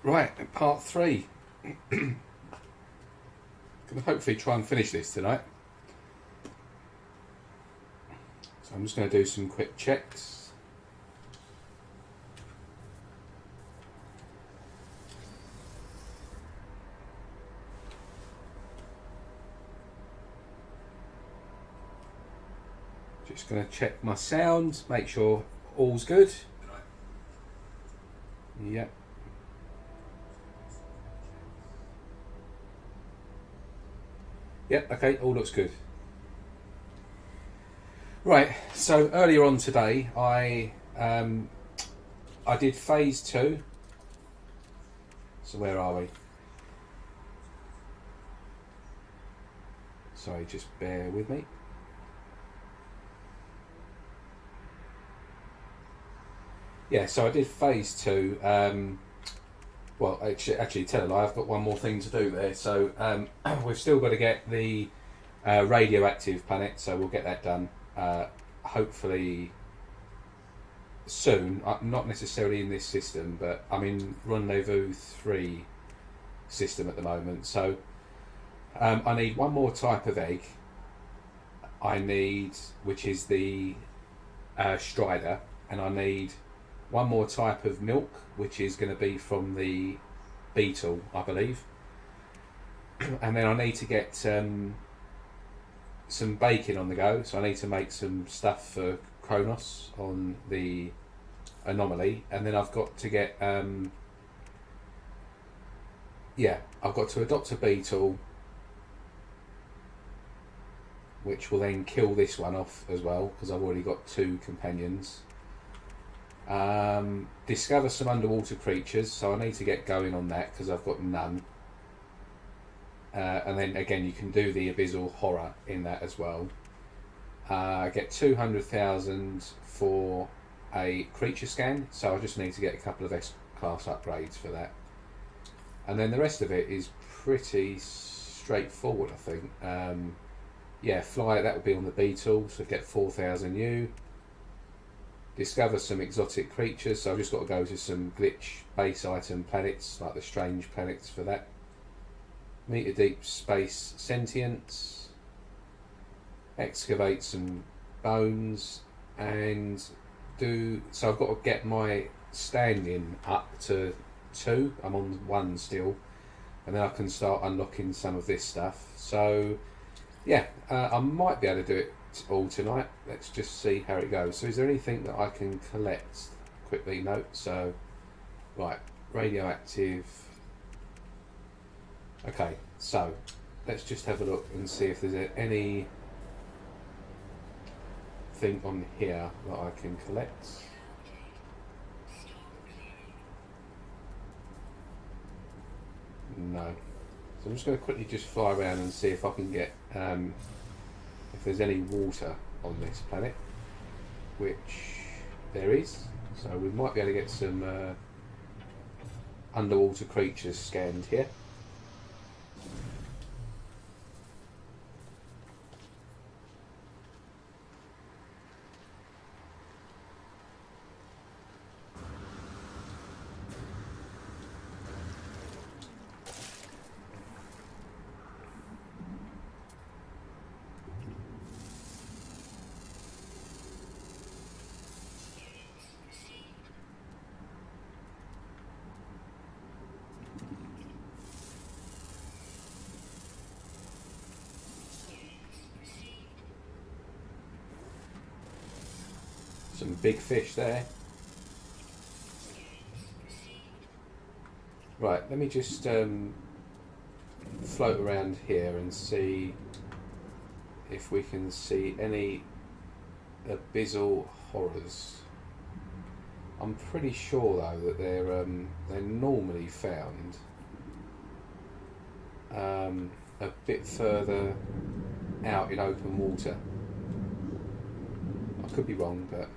Right, part three. Can hopefully try and finish this tonight. So I'm just going to do some quick checks. Just going to check my sound, make sure all's good. Yep. Yep, okay, all looks good. Right, so earlier on today I did phase 2. So where are we? Sorry, just bear with me. Yeah, so I did phase 2. Well, actually, tell a lie, I've got one more thing to do there. So we've still got to get the radioactive planet, so we'll get that done hopefully soon. Not necessarily in this system, but I'm in Rendezvous 3 system at the moment. So I need one more type of egg. I need, which is the Strider, and I need one more type of milk, which is going to be from the beetle, I believe. And then I need to get some bacon on the go, so I need to make some stuff for Kronos on the anomaly, and then I've got to get I've got to adopt a beetle, which will then kill this one off as well, because I've already got 2 companions. Discover some underwater creatures, so I need to get going on that because I've got none. And then again, you can do the abyssal horror in that as well. Get 200,000 for a creature scan, so I just need to get a couple of S-class upgrades for that. And then the rest of it is pretty straightforward, I think. Fly, that would be on the beetle, so get 4,000 U. Discover some exotic creatures, so I've just got to go to some glitch base item planets, like the strange planets for that. Meet a deep space sentience. Excavate some bones, and so I've got to get my standing up to 2. I'm on 1 still, and then I can start unlocking some of this stuff. So yeah, I might be able to do it all tonight. Let's just see how it goes. So is there anything that I can collect? Quickly note. So right, radioactive. Okay, so let's just have a look and see if there's any thing on here that I can collect. No. So I'm just going to quickly just fly around and see if I can get if there's any water on this planet, which there is. So we might be able to get some underwater creatures scanned here. Some big fish there. Right, let me just float around here and see if we can see any abyssal horrors. I'm pretty sure though that they're normally found a bit further out in open water. I could be wrong, but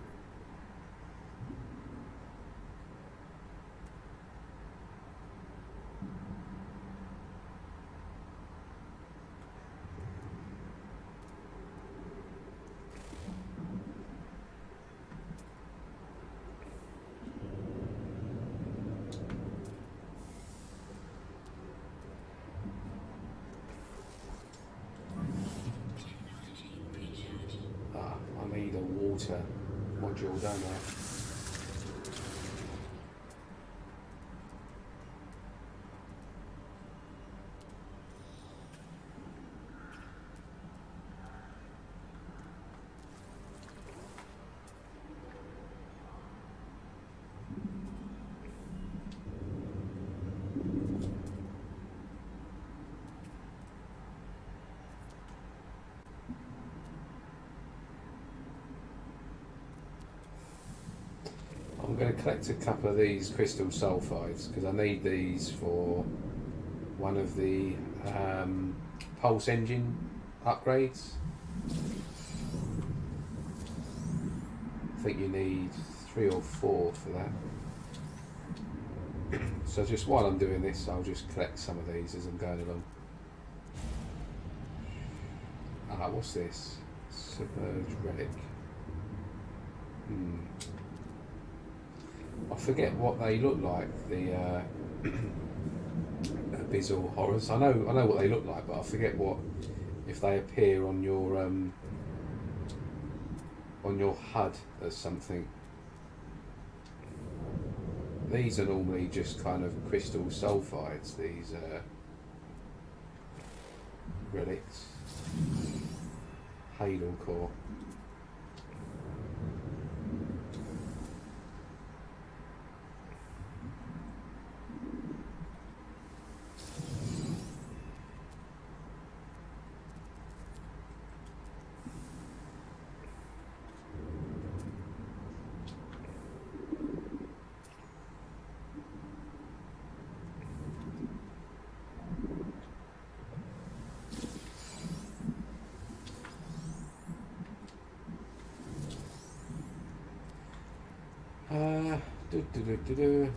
module, don't I? I'm going to collect a couple of these crystal sulfides because I need these for one of the pulse engine upgrades. I think you need 3 or 4 for that. So just while I'm doing this, I'll just collect some of these as I'm going along. What's this? Submerged relic. I forget what they look like, the abyssal horrors. I know what they look like, but I forget what if they appear on your HUD as something. These are normally just kind of crystal sulfides. These relics, Halo core.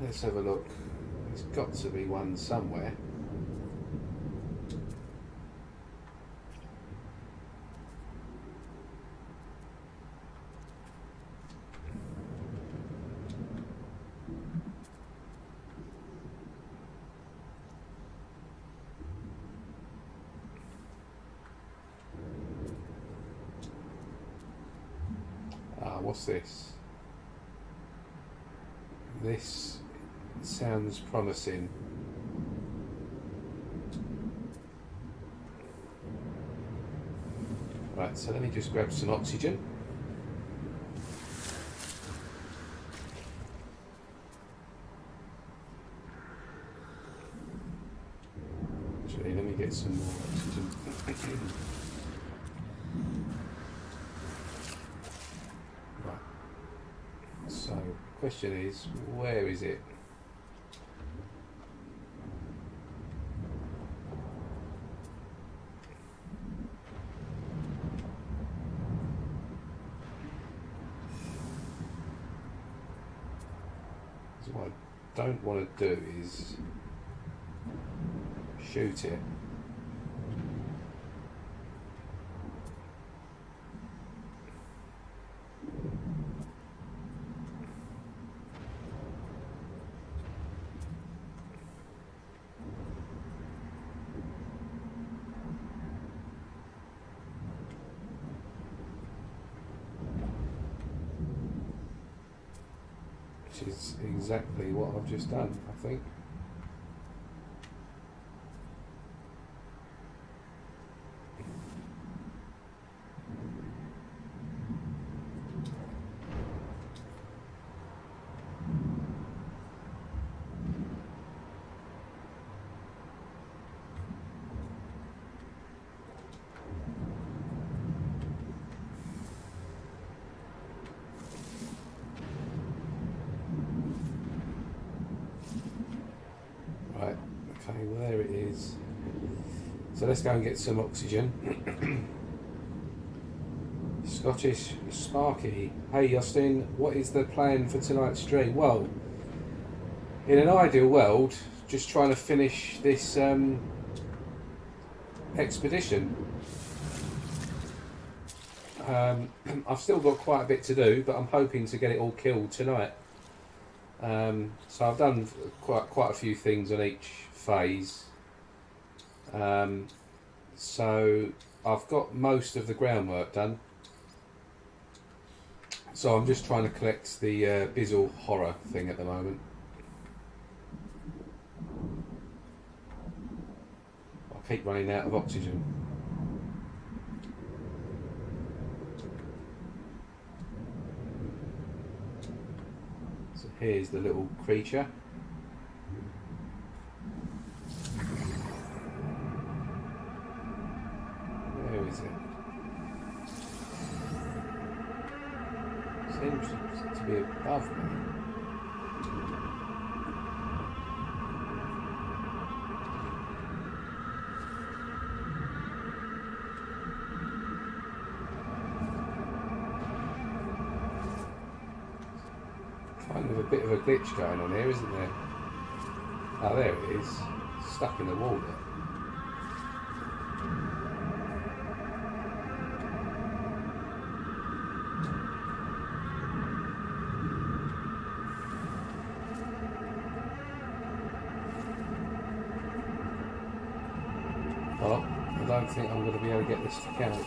Let's have a look. There's got to be one somewhere. What's this? This sounds promising. Right, so let me just grab some oxygen. Actually, let me get some more oxygen. Right. So, question is, where is it? So what I don't want to do is shoot it. Which is exactly what I've just done, I think. Right, okay, well there it is. So let's go and get some oxygen. Scottish Sparky. Hey Austin, what is the plan for tonight's stream? Well, in an ideal world, just trying to finish this expedition. I've still got quite a bit to do, but I'm hoping to get it all killed tonight. So I've done quite a few things on each phase. So I've got most of the groundwork done. So I'm just trying to collect the Bizzle horror thing at the moment. I keep running out of oxygen. So here's the little creature. Where is it? Seems to be above me. Kind of a bit of a glitch going on here, isn't there? Oh, there it is. Stuck in the wall there. Well, I don't think I'm going to be able to get this to count.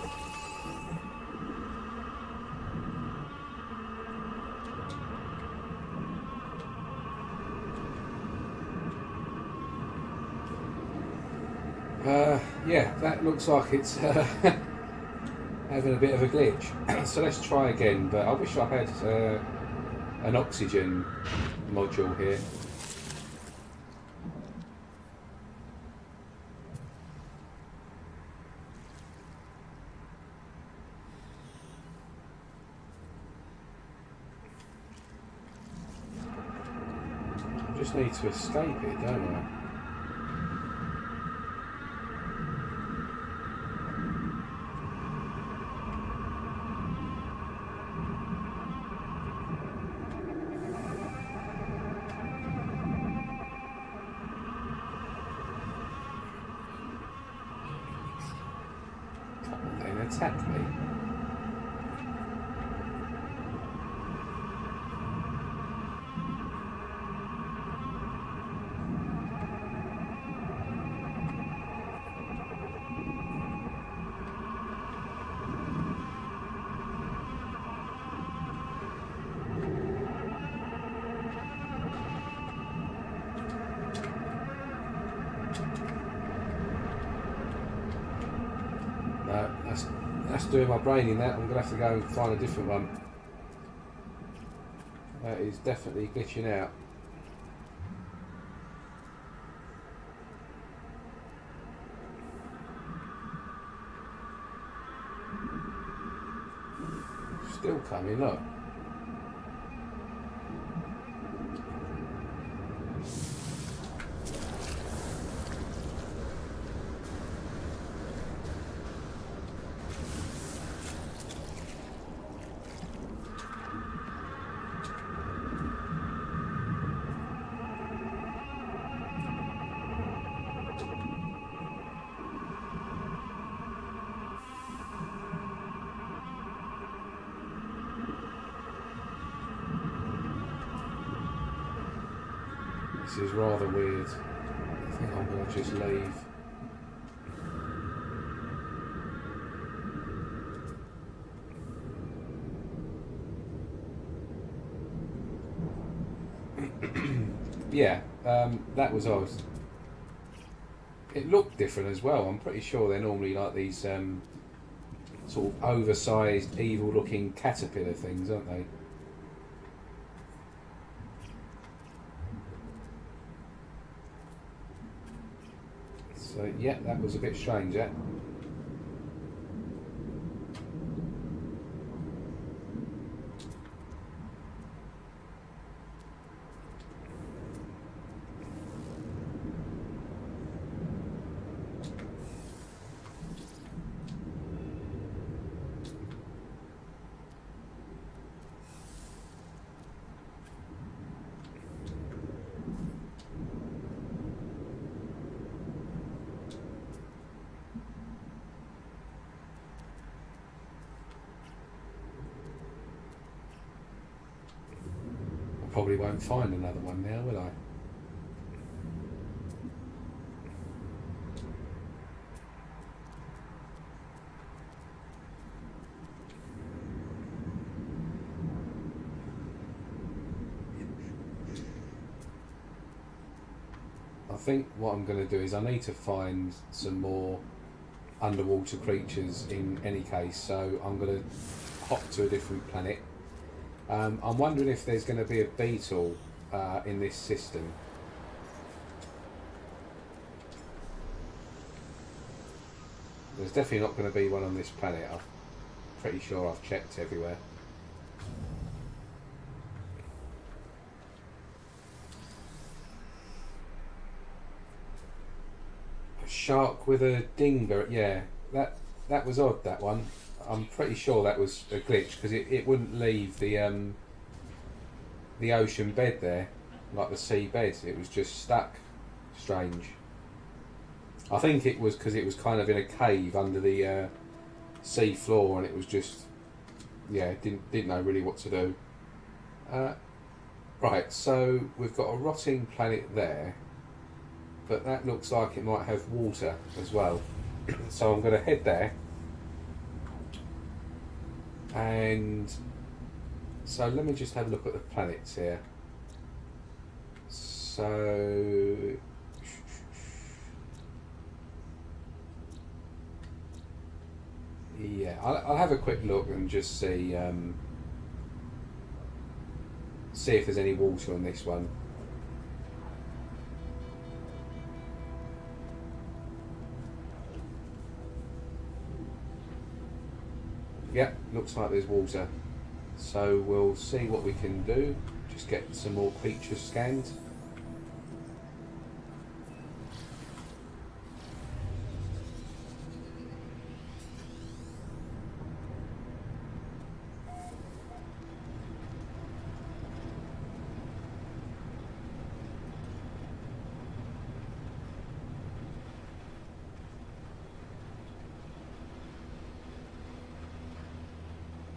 Yeah, that looks like it's having a bit of a glitch. So let's try again, but I wish I had an oxygen module here. I just need to escape it, don't I? Attack me. No, that's doing my brain in that. I'm going to have to go and find a different one. That is definitely glitching out. Still coming, look. This is rather weird. I think I'm going to just leave. Yeah, that was odd. It looked different as well. I'm pretty sure they're normally like these sort of oversized, evil-looking caterpillar things, aren't they? So yeah, that was a bit strange, that. Probably won't find another one now, will I? I think what I'm going to do is I need to find some more underwater creatures in any case, so I'm going to hop to a different planet. I'm wondering if there's going to be a beetle in this system. There's definitely not going to be one on this planet. I'm pretty sure I've checked everywhere. A shark with a dingber, yeah, that was odd, that one. I'm pretty sure that was a glitch because it wouldn't leave the ocean bed there, like the sea bed. It was just stuck. Strange. I think it was because it was kind of in a cave under the sea floor, and it was just, yeah, didn't know really what to do. Right, so we've got a rotting planet there, but that looks like it might have water as well. So I'm going to head there. And so let me just have a look at the planets here. So yeah, I'll have a quick look and just see if there's any water on this one. Yeah, looks like there's water. So we'll see what we can do. Just get some more creatures scanned.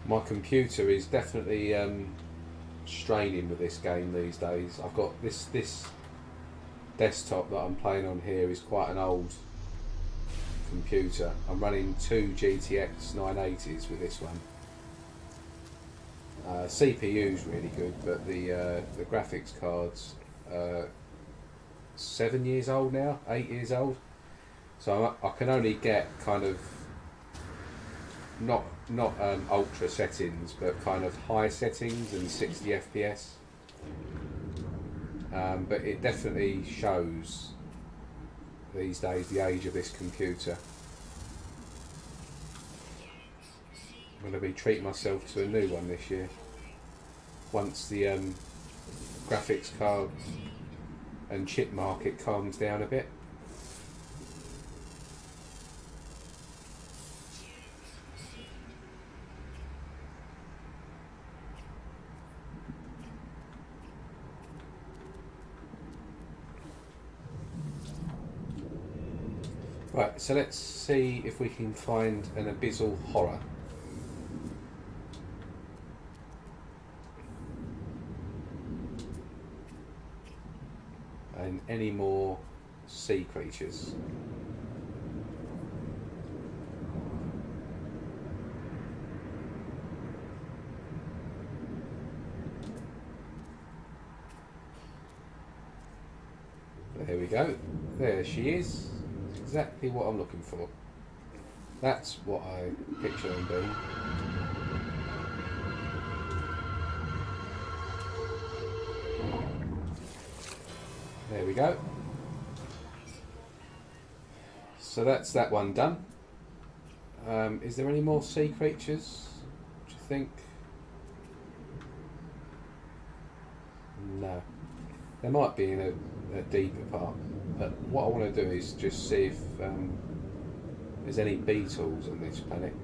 My computer is definitely straining with this game these days. I've got this desktop that I'm playing on here is quite an old computer. I'm running 2 GTX 980s with this one. CPU's really good, but the graphics cards 7 years old now, 8 years old. So I can only get kind of not ultra settings, but kind of high settings and 60 FPS. But it definitely shows these days the age of this computer. I'm going to be treating myself to a new one this year once the graphics card and chip market calms down a bit. Right, so let's see if we can find an abyssal horror. And any more sea creatures. There we go. There she is. Exactly what I'm looking for. That's what I picture them being. There we go. So that's that one done. Is there any more sea creatures, do you think? No. There might be in a deeper part, but what I want to do is just see if there's any beetles on this planet.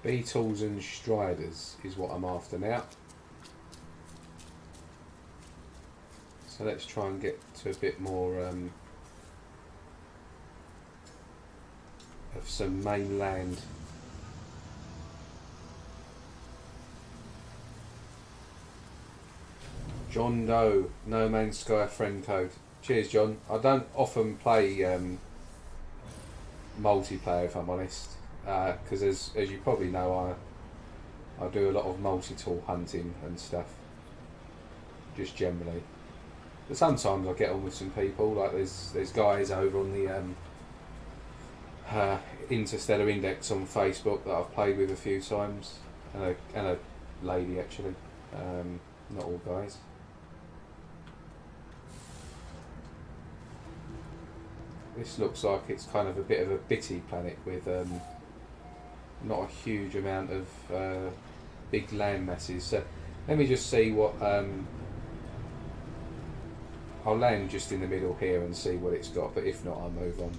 Beetles and striders is what I'm after now. So let's try and get to a bit more of some mainland. John Doe, No Man's Sky friend code. Cheers, John. I don't often play multiplayer, if I'm honest, because as you probably know, I do a lot of multi-tool hunting and stuff, just generally. But sometimes I get on with some people. Like there's guys over on the Interstellar Index on Facebook that I've played with a few times, and a lady actually. Not all guys. This looks like it's kind of a bit of a bitty planet with not a huge amount of big land masses. So let me just see what. I'll land just in the middle here and see what it's got, but if not, I'll move on.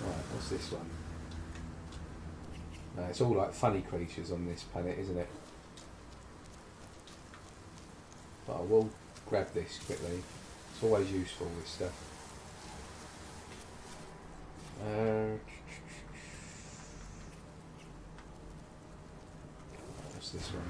Right, what's this one? No, it's all like funny creatures on this planet, isn't it? But I will grab this quickly. It's always useful, this stuff. What's this one?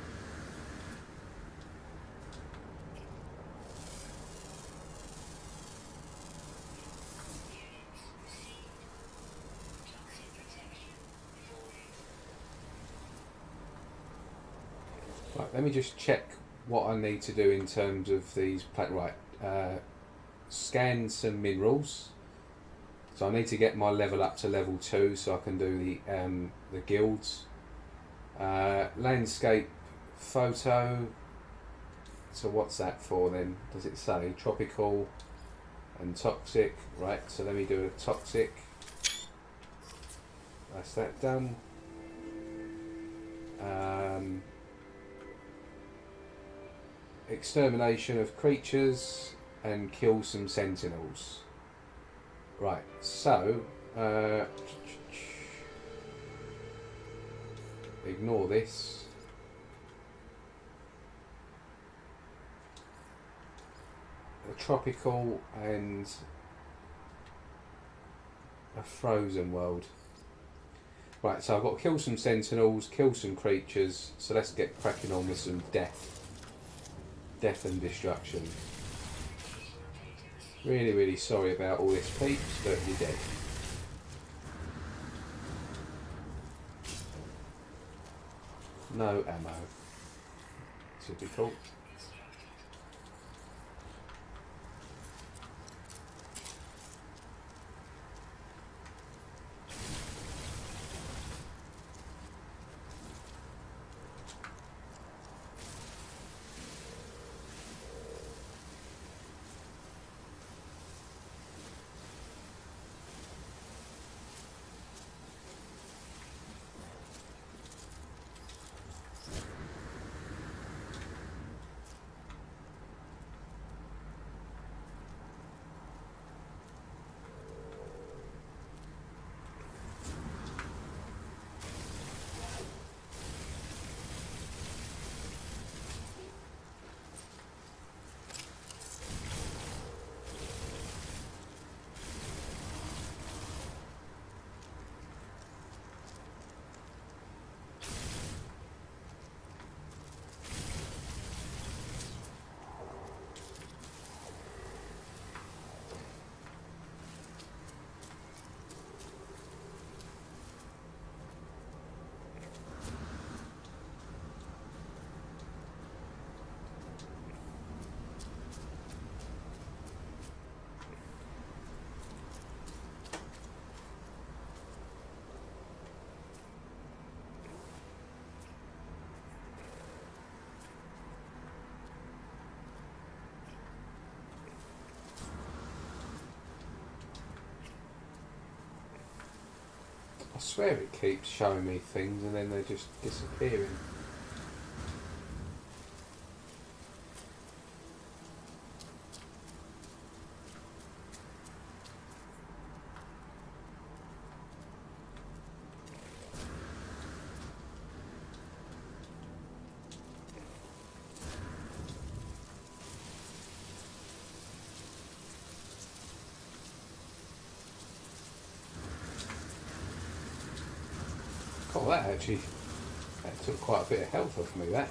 Right, let me just check what I need to do in terms of these scan some minerals. So I need to get my level up to level 2 so I can do the guilds. Landscape photo. So what's that for then? Does it say tropical and toxic? Right, so let me do a toxic. That's that done. Extermination of creatures and kill some sentinels. Right, so ignore this. A tropical and a frozen world. Right, so I've got to kill some sentinels, kill some creatures, so let's get cracking on with some death and destruction. Really, really sorry about all this, peeps, but you're dead. No ammo. Typical. I swear it keeps showing me things and then they're just disappearing. Oh, that actually, that took quite a bit of health off me, that.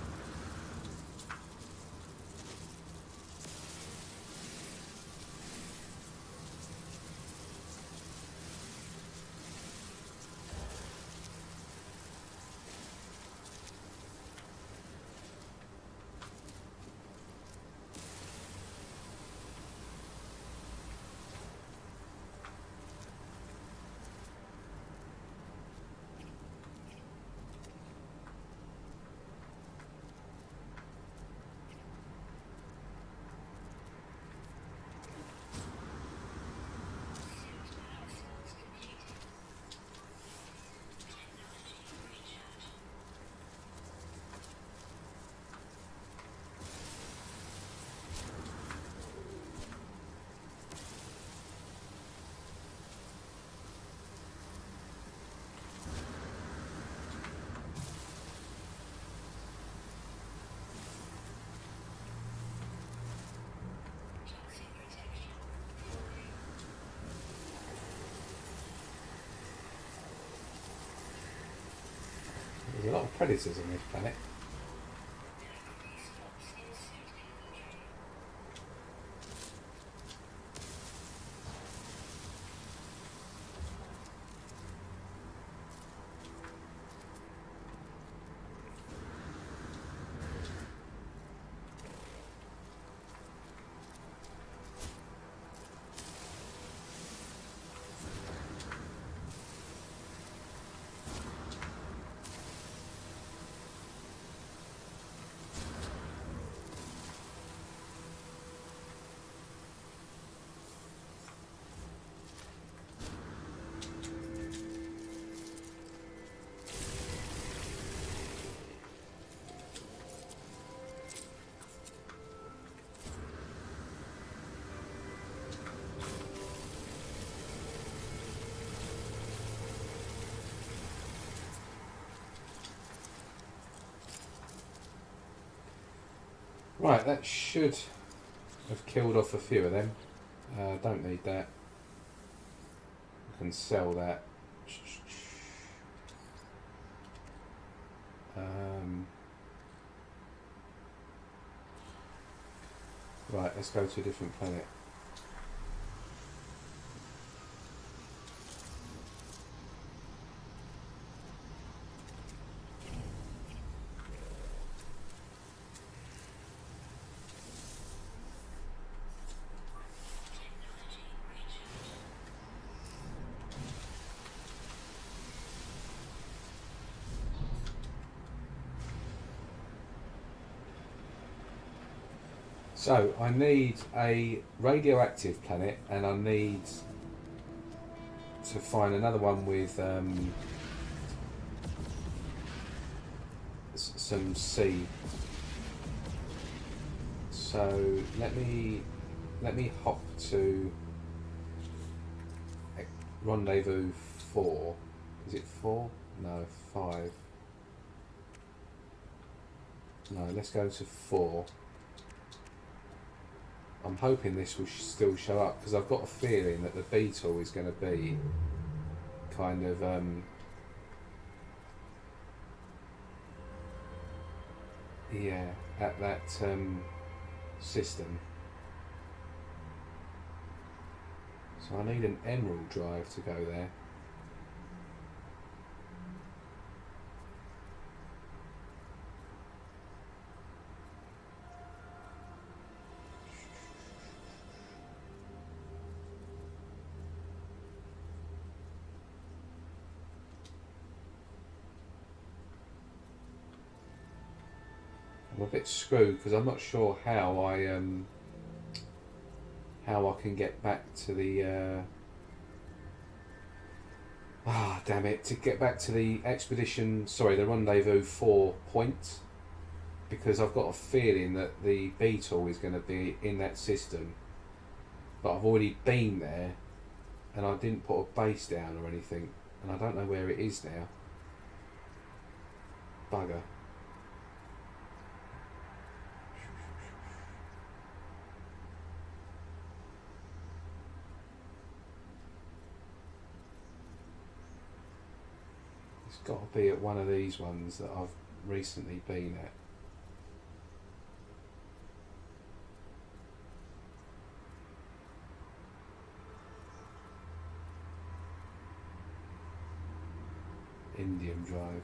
There's a lot of predators on this planet. Right, that should have killed off a few of them. Don't need that. I can sell that. Right, let's go to a different planet. So I need a radioactive planet, and I need to find another one with some sea. So let me hop to rendezvous 4. Is it 4? No, 5. No, let's go to 4. I'm hoping this will still show up, because I've got a feeling that the beetle is going to be kind of yeah, at that system. So I need an emerald drive to go there. I'm a bit screwed because I'm not sure how I can get back to the damn it, to get back to the expedition, sorry, the rendezvous 4 point, because I've got a feeling that the beetle is going to be in that system, but I've already been there and I didn't put a base down or anything, and I don't know where it is now. Bugger. It's got to be at one of these ones that I've recently been at. Indian Drive.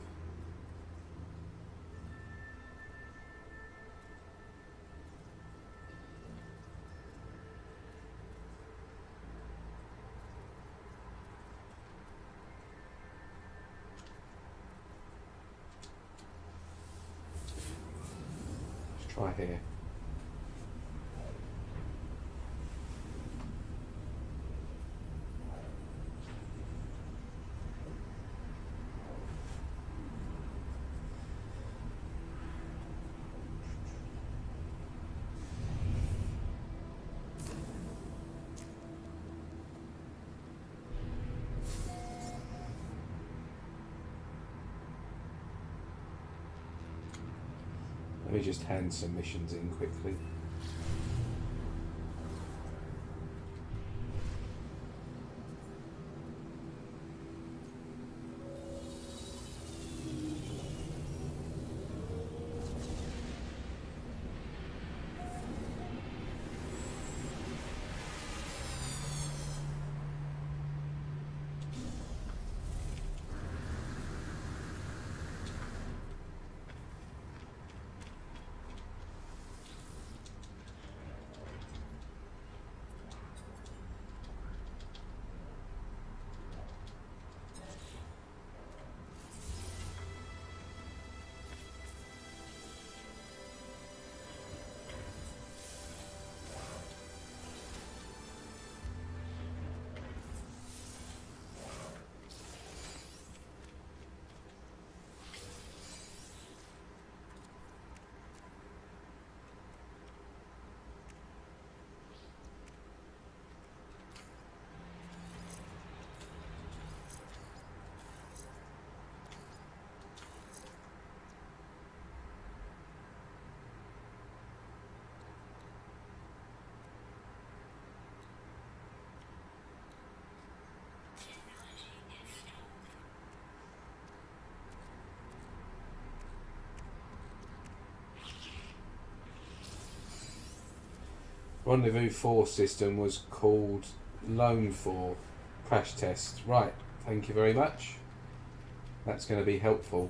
Let's try here. Let me just hand some missions in quickly. Rendezvous 4 system was called Loan 4 crash test. Right, thank you very much. That's going to be helpful.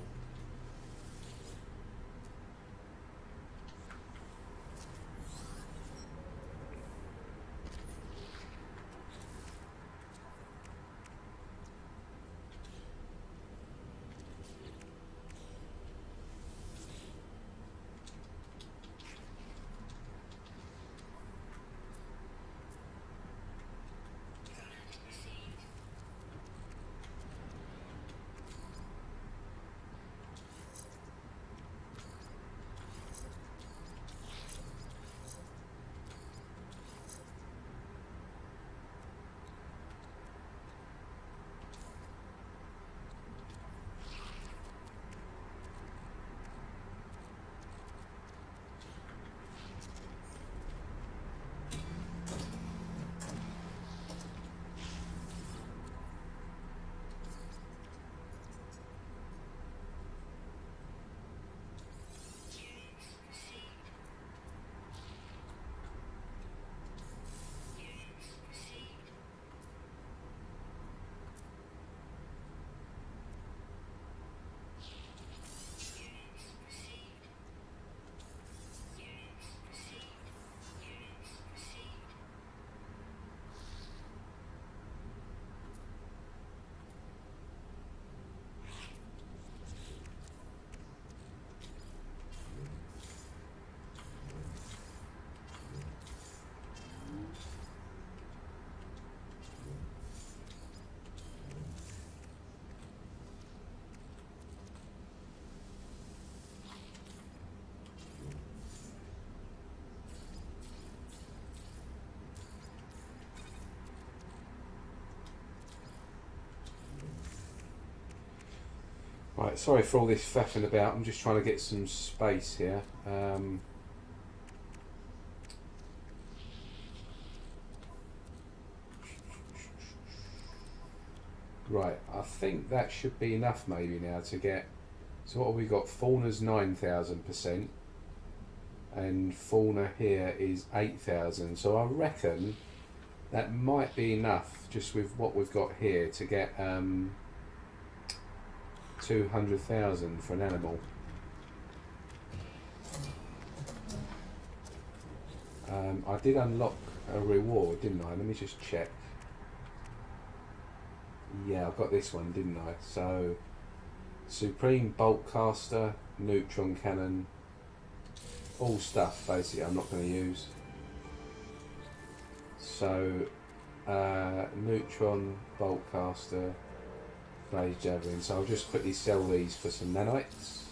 Right, sorry for all this faffing about. I'm just trying to get some space here. Right, I think that should be enough maybe now to get. So what have we got? Fauna's 9,000%, and fauna here is 8,000. So I reckon that might be enough just with what we've got here to get 200,000 for an animal. I did unlock a reward, didn't I? Let me just check. Yeah, I got this one, didn't I? So, Supreme Bolt Caster, Neutron Cannon, all stuff basically I'm not going to use. So, Neutron Bolt Caster, Blaze Javelin. So I'll just quickly sell these for some nanites.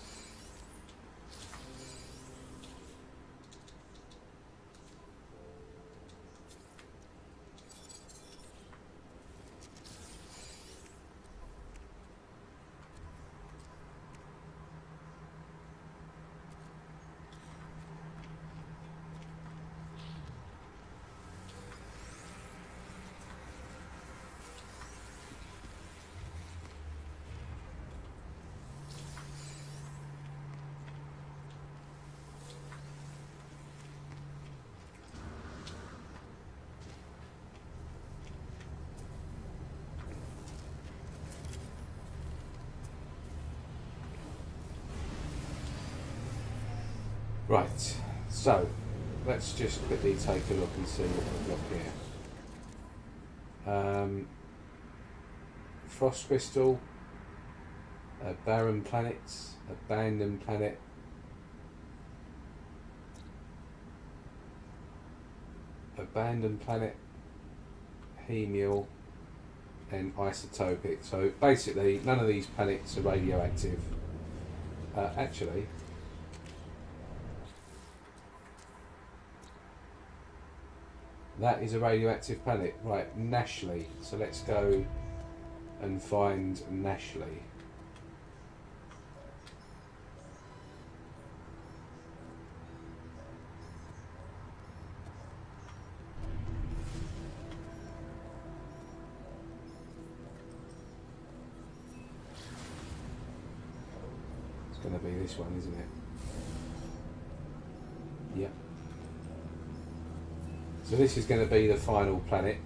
Right, so let's just quickly take a look and see what we've got here. Frost Crystal, Barren Planets, Abandoned Planet, Abandoned Planet, Hemial, and Isotopic. So basically none of these planets are radioactive. Actually, that is a radioactive planet. Right, Nashley. So let's go and find Nashley. It's going to be this one, isn't it? Yep. So this is going to be the final planet.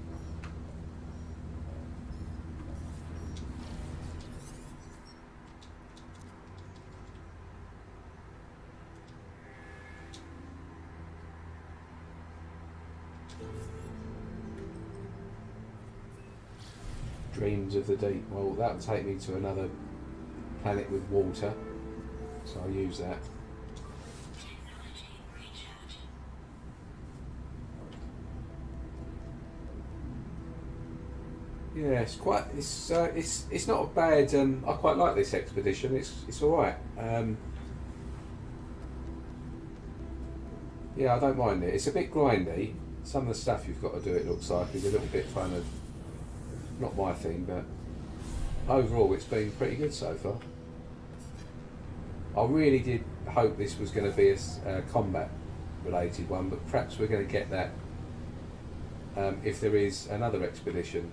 Dreams of the Deep. Well, that'll take me to another planet with water, so I'll use that. Yeah, it's quite. It's not a bad. I quite like this expedition. It's all right. Yeah, I don't mind it. It's a bit grindy. Some of the stuff you've got to do, it looks like, is a little bit kind of not my thing, but overall it's been pretty good so far. I really did hope this was going to be a combat related one, but perhaps we're going to get that if there is another expedition.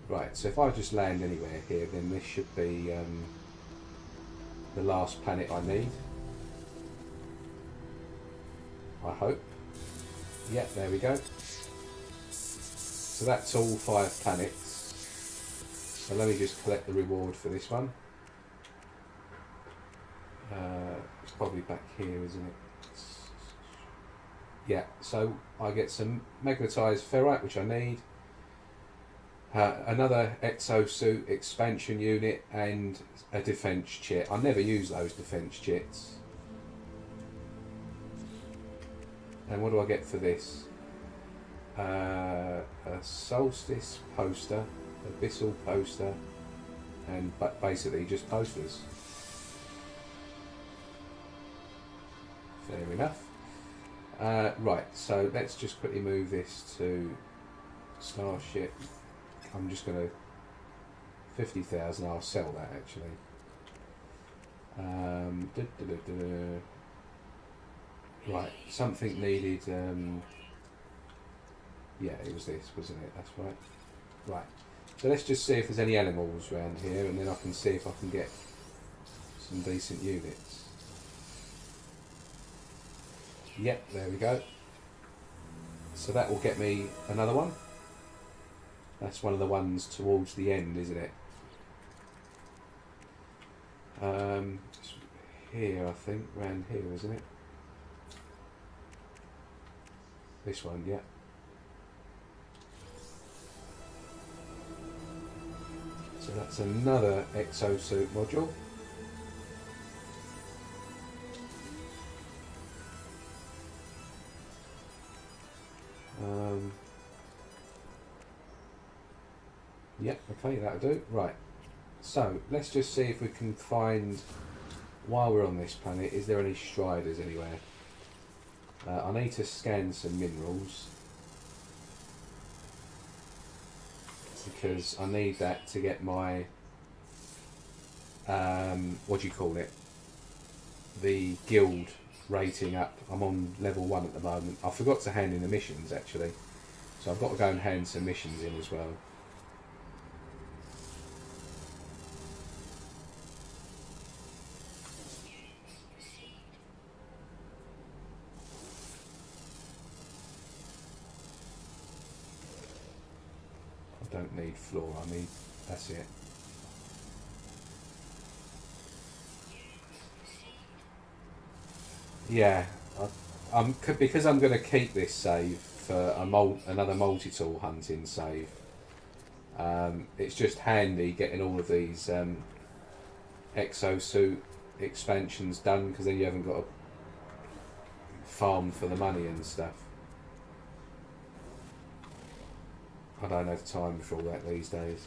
Right, so if I just land anywhere here, then this should be the last planet I need. I hope. Yeah, there we go. So that's all 5 planets. So let me just collect the reward for this one. It's probably back here, isn't it? Yeah, so I get some magnetized ferrite, which I need. Another exosuit expansion unit and a defense chit. I never use those defense chits. And what do I get for this? A solstice poster, abyssal poster, and basically just posters. Fair enough. Right, so let's just quickly move this to Starship. I'm just going to 50,000. I'll sell that actually. Right, something needed. Yeah, it was this, wasn't it? That's right. Right. So let's just see if there's any animals around here, and then I can see if I can get some decent units. Yep, there we go. So that will get me another one. That's one of the ones towards the end, isn't it? Here, I think, round here, isn't it? This one, yeah. So that's another exosuit module. Yep, okay, that'll do. Right. So let's just see if we can find, while we're on this planet, is there any striders anywhere? I need to scan some minerals because I need that to get my what do you call it? The guild rating up. I'm on level 1 at the moment. I forgot to hand in the missions actually, so I've got to go and hand some missions in as well. I don't need flora, I need, that's it. Yeah, because I'm going to keep this save for another multi-tool hunting save. It's just handy getting all of these exosuit expansions done, because then you haven't got to farm for the money and stuff. I don't have time for all that these days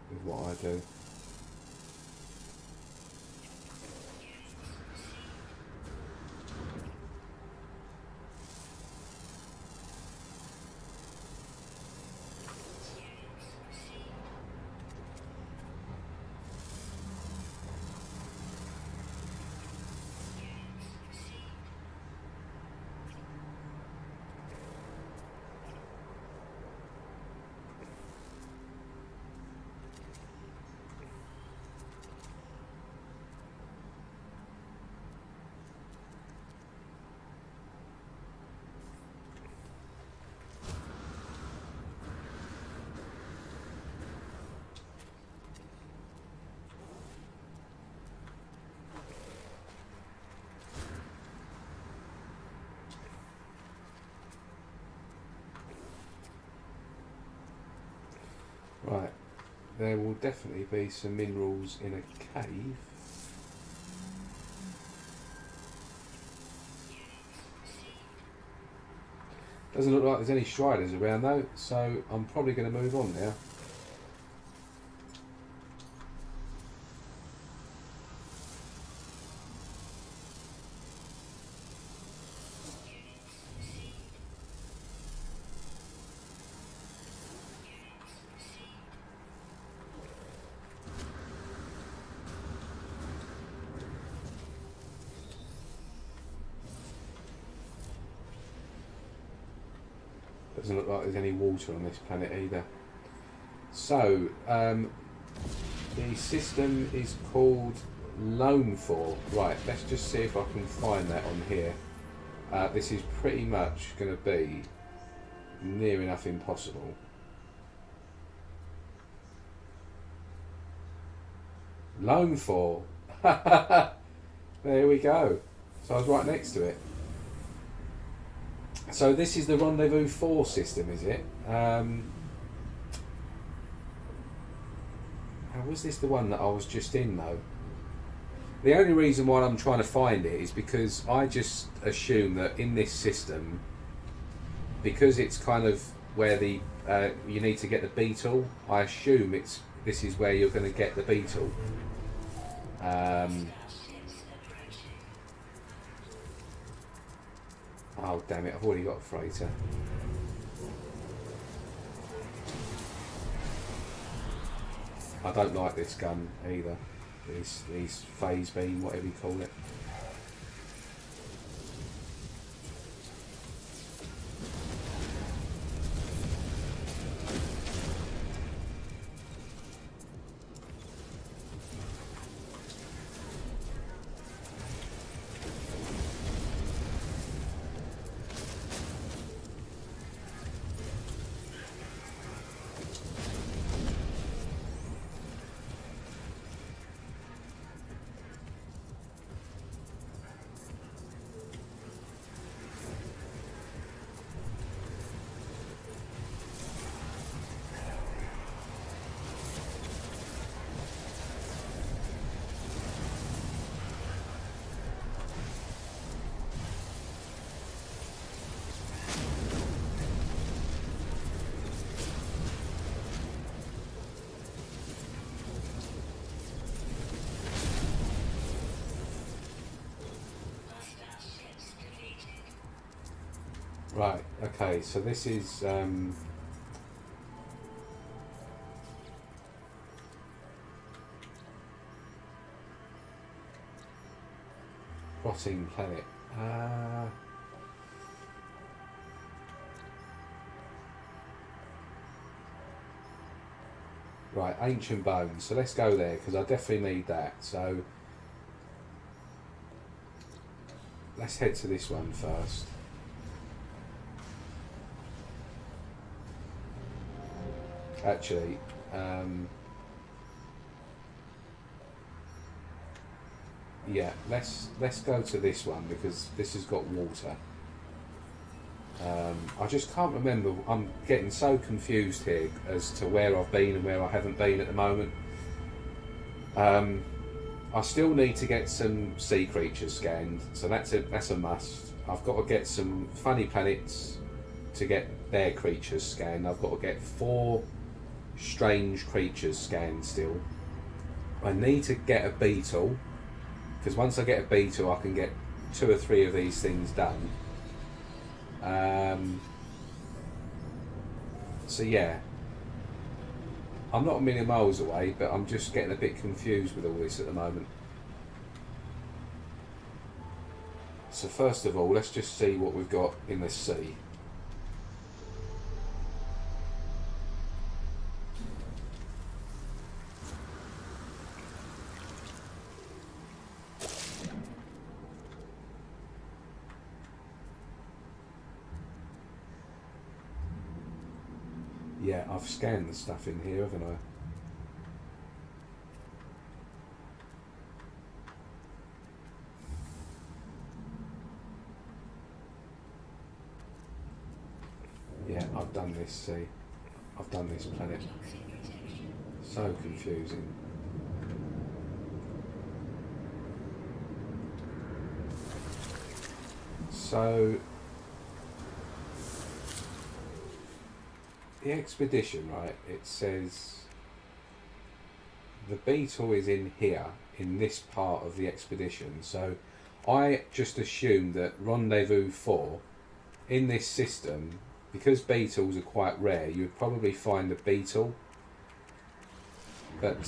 with what I do. Right, there will definitely be some minerals in a cave. Doesn't look like there's any striders around though, so I'm probably going to move on now. Doesn't look like there's any water on this planet either. So, the system is called Loam 4. Right, let's just see if I can find that on here. This is pretty much going to be near enough impossible. Loam 4. There we go. So I was right next to it. So this is the Rendezvous 4 system, is it? Was this the one that I was just in though? The only reason why I'm trying to find it is because I just assume that in this system, because it's kind of where the you need to get the beetle, I assume this is where you're going to get the beetle. Oh damn it, I've already got a freighter. I don't like this gun either. These phase beam, whatever you call it. Right, okay, so this is rotting planet. Right, ancient bones. So let's go there because I definitely need that. So let's head to this one first. Actually, yeah, let's go to this one because this has got water. I just can't remember. I'm getting so confused here as to where I've been and where I haven't been at the moment. I still need to get some sea creatures scanned, so that's a must. I've got to get some funny planets to get their creatures scanned. I've got to get 4 strange creatures scanned still. I need to get a beetle, because once I get a beetle I can get 2 or 3 of these things done. So yeah, I'm not a million miles away, but I'm just getting a bit confused with all this at the moment. So first of all, let's just see what we've got in the sea. Yeah, I've scanned the stuff in here, haven't I? Yeah, I've done this, see. I've done this planet. So confusing. So the expedition, right, it says the beetle is in here, in this part of the expedition. So I just assumed that Rendezvous 4, in this system, because beetles are quite rare, you would probably find a beetle. But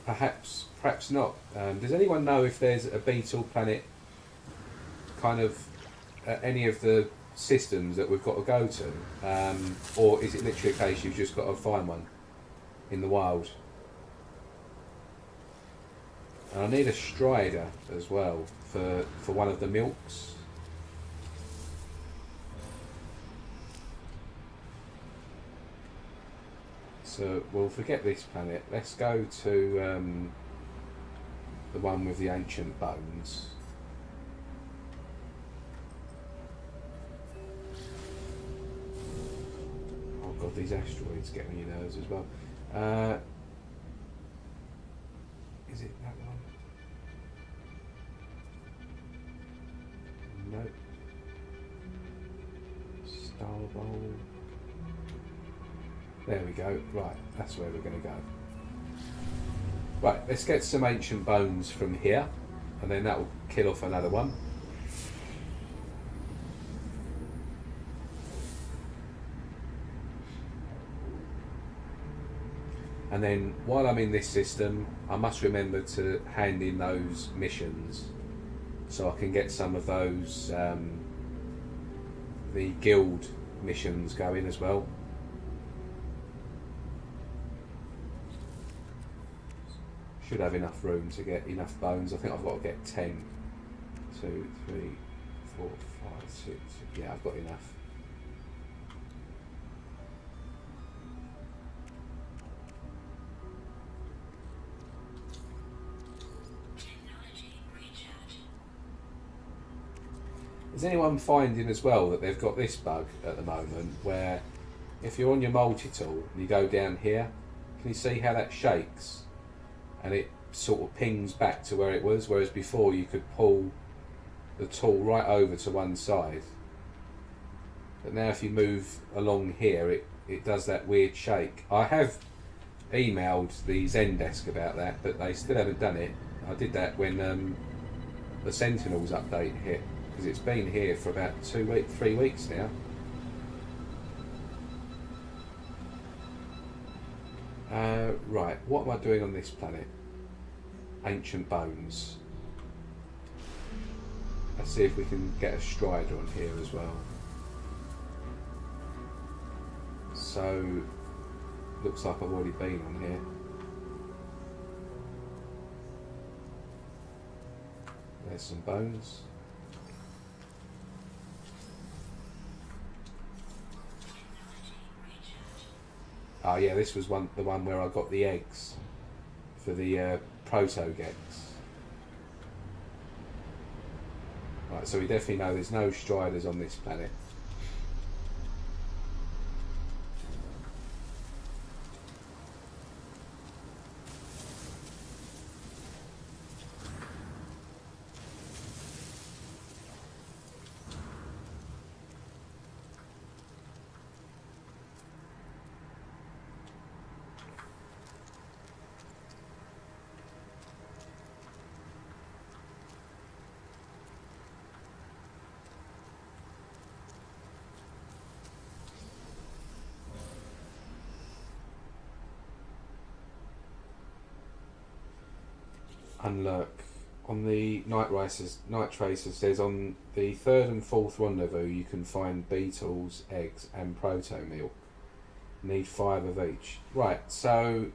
perhaps not. Does anyone know if there's a beetle planet kind of at any of the systems that we've got to go to, or is it literally a case you've just got to find one in the wild? And I need a strider as well for one of the milks. So we'll forget this planet. Let's go to the one with the ancient bones. Oh god, these asteroids get on your nerves as well. Is it that one? No. Star Bowl. There we go. Right, that's where we're going to go. Right, let's get some ancient bones from here, and then that will kill off another one. And then while I'm in this system, I must remember to hand in those missions so I can get some of those, the guild missions going as well. Should have enough room to get enough bones. I think I've got to get 10. 2, 3, 4, 5, 6. Yeah, I've got enough. Is anyone finding as well that they've got this bug at the moment where if you're on your multi-tool and you go down here, can you see how that shakes and it sort of pings back to where it was, whereas before you could pull the tool right over to one side, but now if you move along here it does that weird shake. I have emailed the Zendesk about that, but they still haven't done it. I did that when the Sentinels update hit, because it's been here for about 3 weeks now. Right, what am I doing on this planet? Ancient bones. Let's see if we can get a strider on here as well. So, looks like I've already been on here. There's some bones. Oh yeah, this was the one where I got the eggs for the proto-gex. Right, so we definitely know there's no striders on this planet. Unlurk. On the night tracers says on the 3rd and 4th rendezvous you can find beetles, eggs and proto-milk. Need 5 of each. Right, so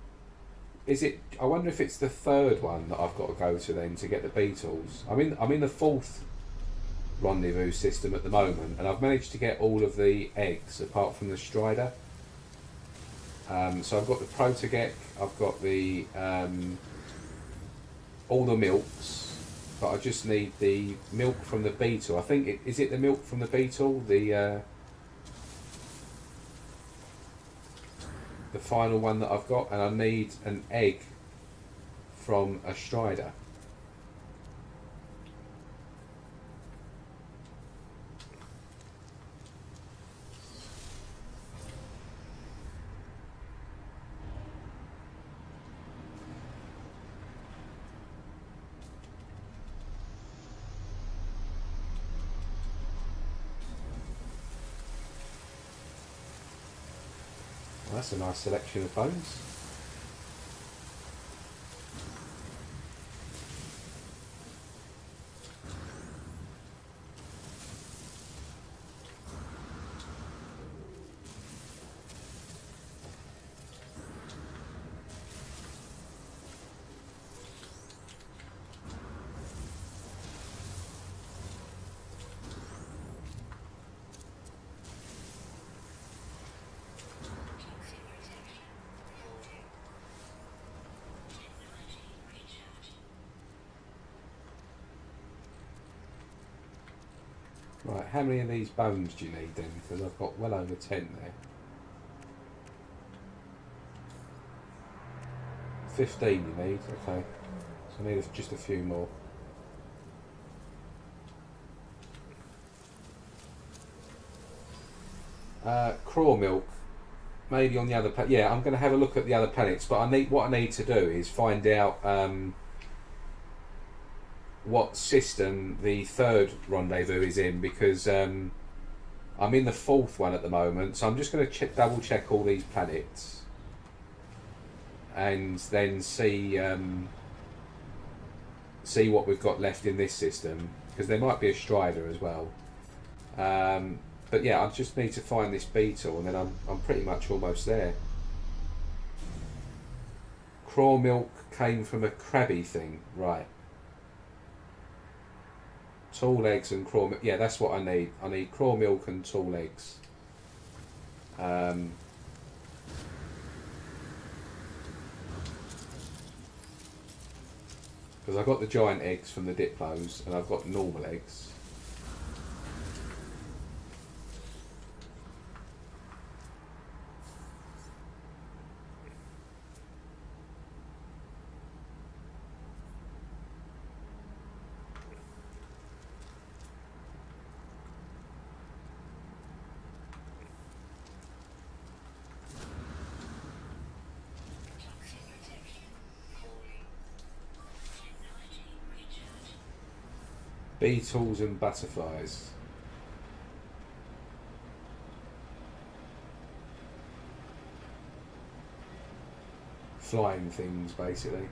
is it, I wonder if it's the 3rd one that I've got to go to then to get the beetles. I'm in the 4th rendezvous system at the moment, and I've managed to get all of the eggs apart from the strider. So I've got the proto-gex, I've got the all the milks, but I just need the milk from the beetle. I think is it the milk from the beetle, the final one that I've got, and I need an egg from a strider. That's a nice selection of bones. Right, how many of these bones do you need then? Because I've got well over 10 there. 15 you need, okay. So I need just a few more. Craw milk, maybe on the other planet. Yeah, I'm going to have a look at the other planets, but what I need to do is find out what system the 3rd rendezvous is in, because I'm in the 4th one at the moment, so I'm just going to double check all these planets and then see what we've got left in this system, because there might be a strider as well. But yeah, I just need to find this beetle and then I'm pretty much almost there. Craw milk came from a crabby thing, right. Tall eggs and craw milk. Yeah, that's what I need. I need craw milk and tall eggs. Because I've got the giant eggs from the Diplos and I've got normal eggs. Beetles and butterflies. Flying things, basically.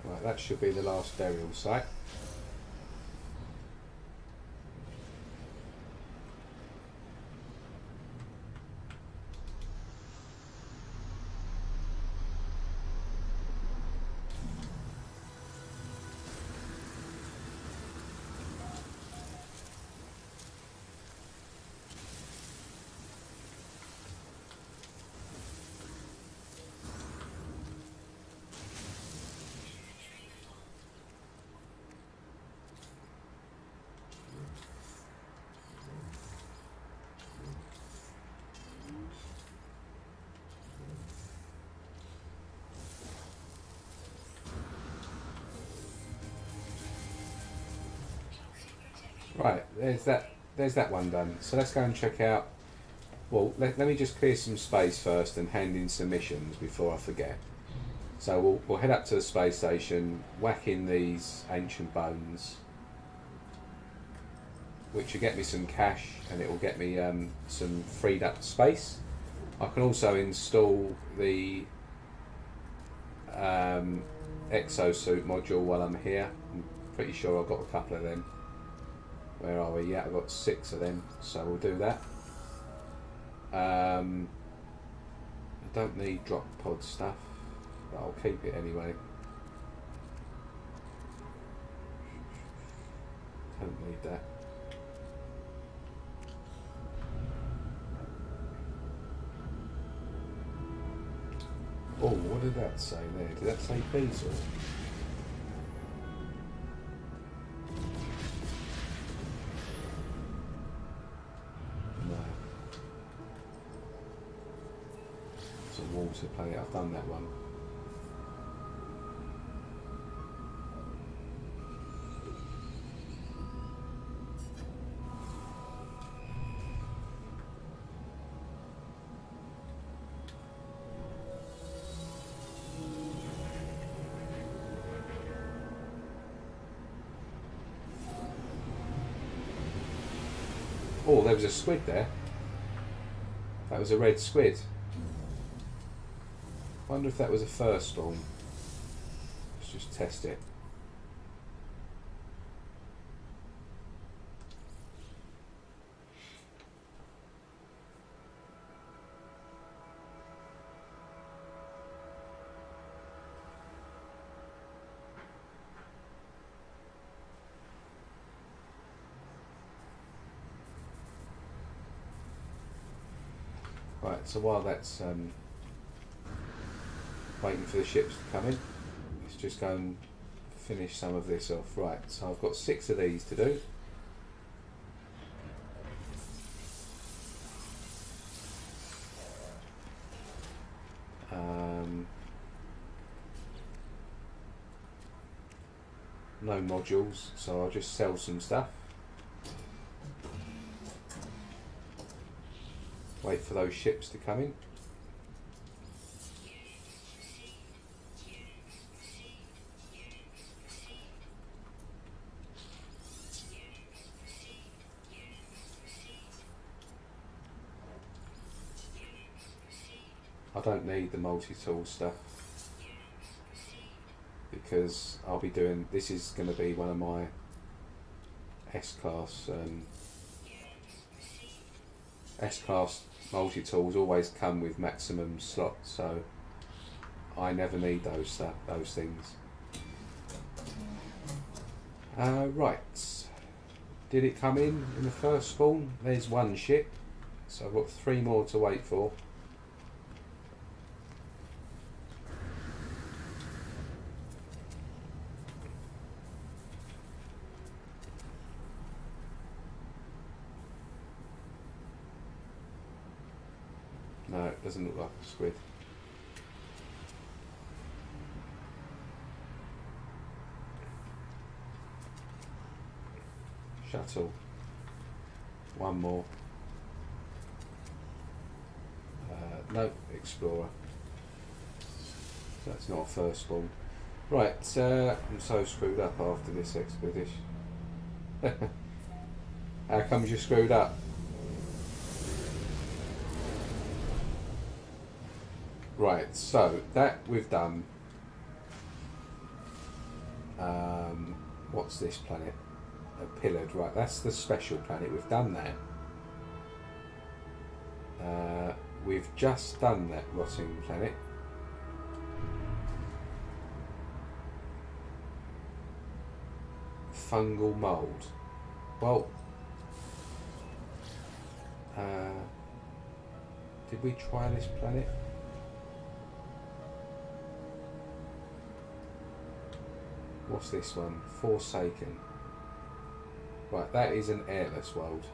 Right, that should be the last burial site. Right, there's that one done. So let's go and check out. Well, let me just clear some space first and hand in some missions before I forget. So we'll head up to the space station, whack in these ancient bones, which will get me some cash and it will get me some freed up space. I can also install the exosuit module while I'm here. I'm pretty sure I've got a couple of them. Where are we? Yeah, I've got 6 of them, so we'll do that. I don't need drop pod stuff, but I'll keep it anyway. Don't need that. Oh, what did that say there? Did that say beetle? To play it. I've done that one. Oh, there was a squid there. That was a red squid. Wonder if that was a first spawn. Let's just test it. Right, so while that's waiting for the ships to come in, let's just go and finish some of this off. Right, so I've got 6 of these to do. No modules, so I'll just sell some stuff. Wait for those ships to come in. I don't need the multi-tool stuff because I'll be doing, this is going to be one of my S-class multi-tools always come with maximum slots, so I never need those things. Right, did it come in the first spawn? There's 1 ship, so I've got 3 more to wait for. No, it doesn't look like a squid. Shuttle. One more. No, explorer. That's not a first spawn. Right, I'm so screwed up after this expedition. How comes you're screwed up? Right, so that we've done. What's this planet? A pillared, right, that's the special planet. We've done that. We've just done that rotting planet. Fungal mould. Well, did we try this planet? What's this one? Forsaken. Right, that is an airless world.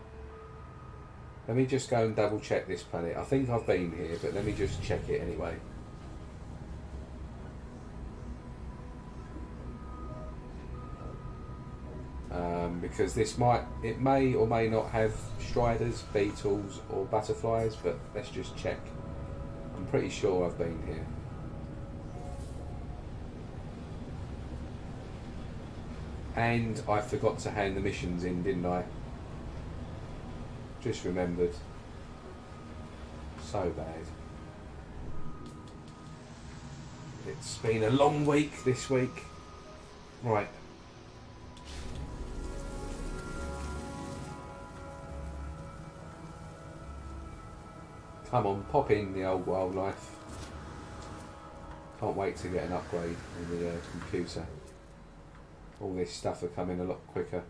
Let me just go and double check this planet. I think I've been here, but let me just check it anyway. Because it may or may not have striders, beetles or butterflies, but let's just check. I'm pretty sure I've been here. And I forgot to hand the missions in, didn't I? Just remembered. So bad. It's been a long week this week. Right. Come on, pop in the old wildlife. Can't wait to get an upgrade on the computer. All this stuff are coming a lot quicker.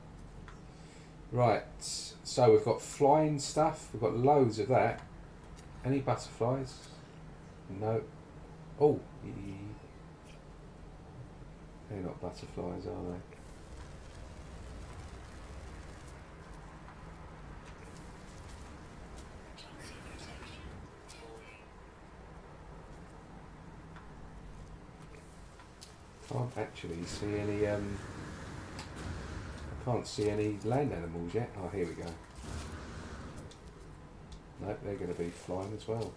Right, so we've got flying stuff. We've got loads of that. Any butterflies? No. Oh, they're not butterflies, are they? Can't actually see any. I can't see any land animals yet. Oh, here we go. Nope, they're going to be flying as well.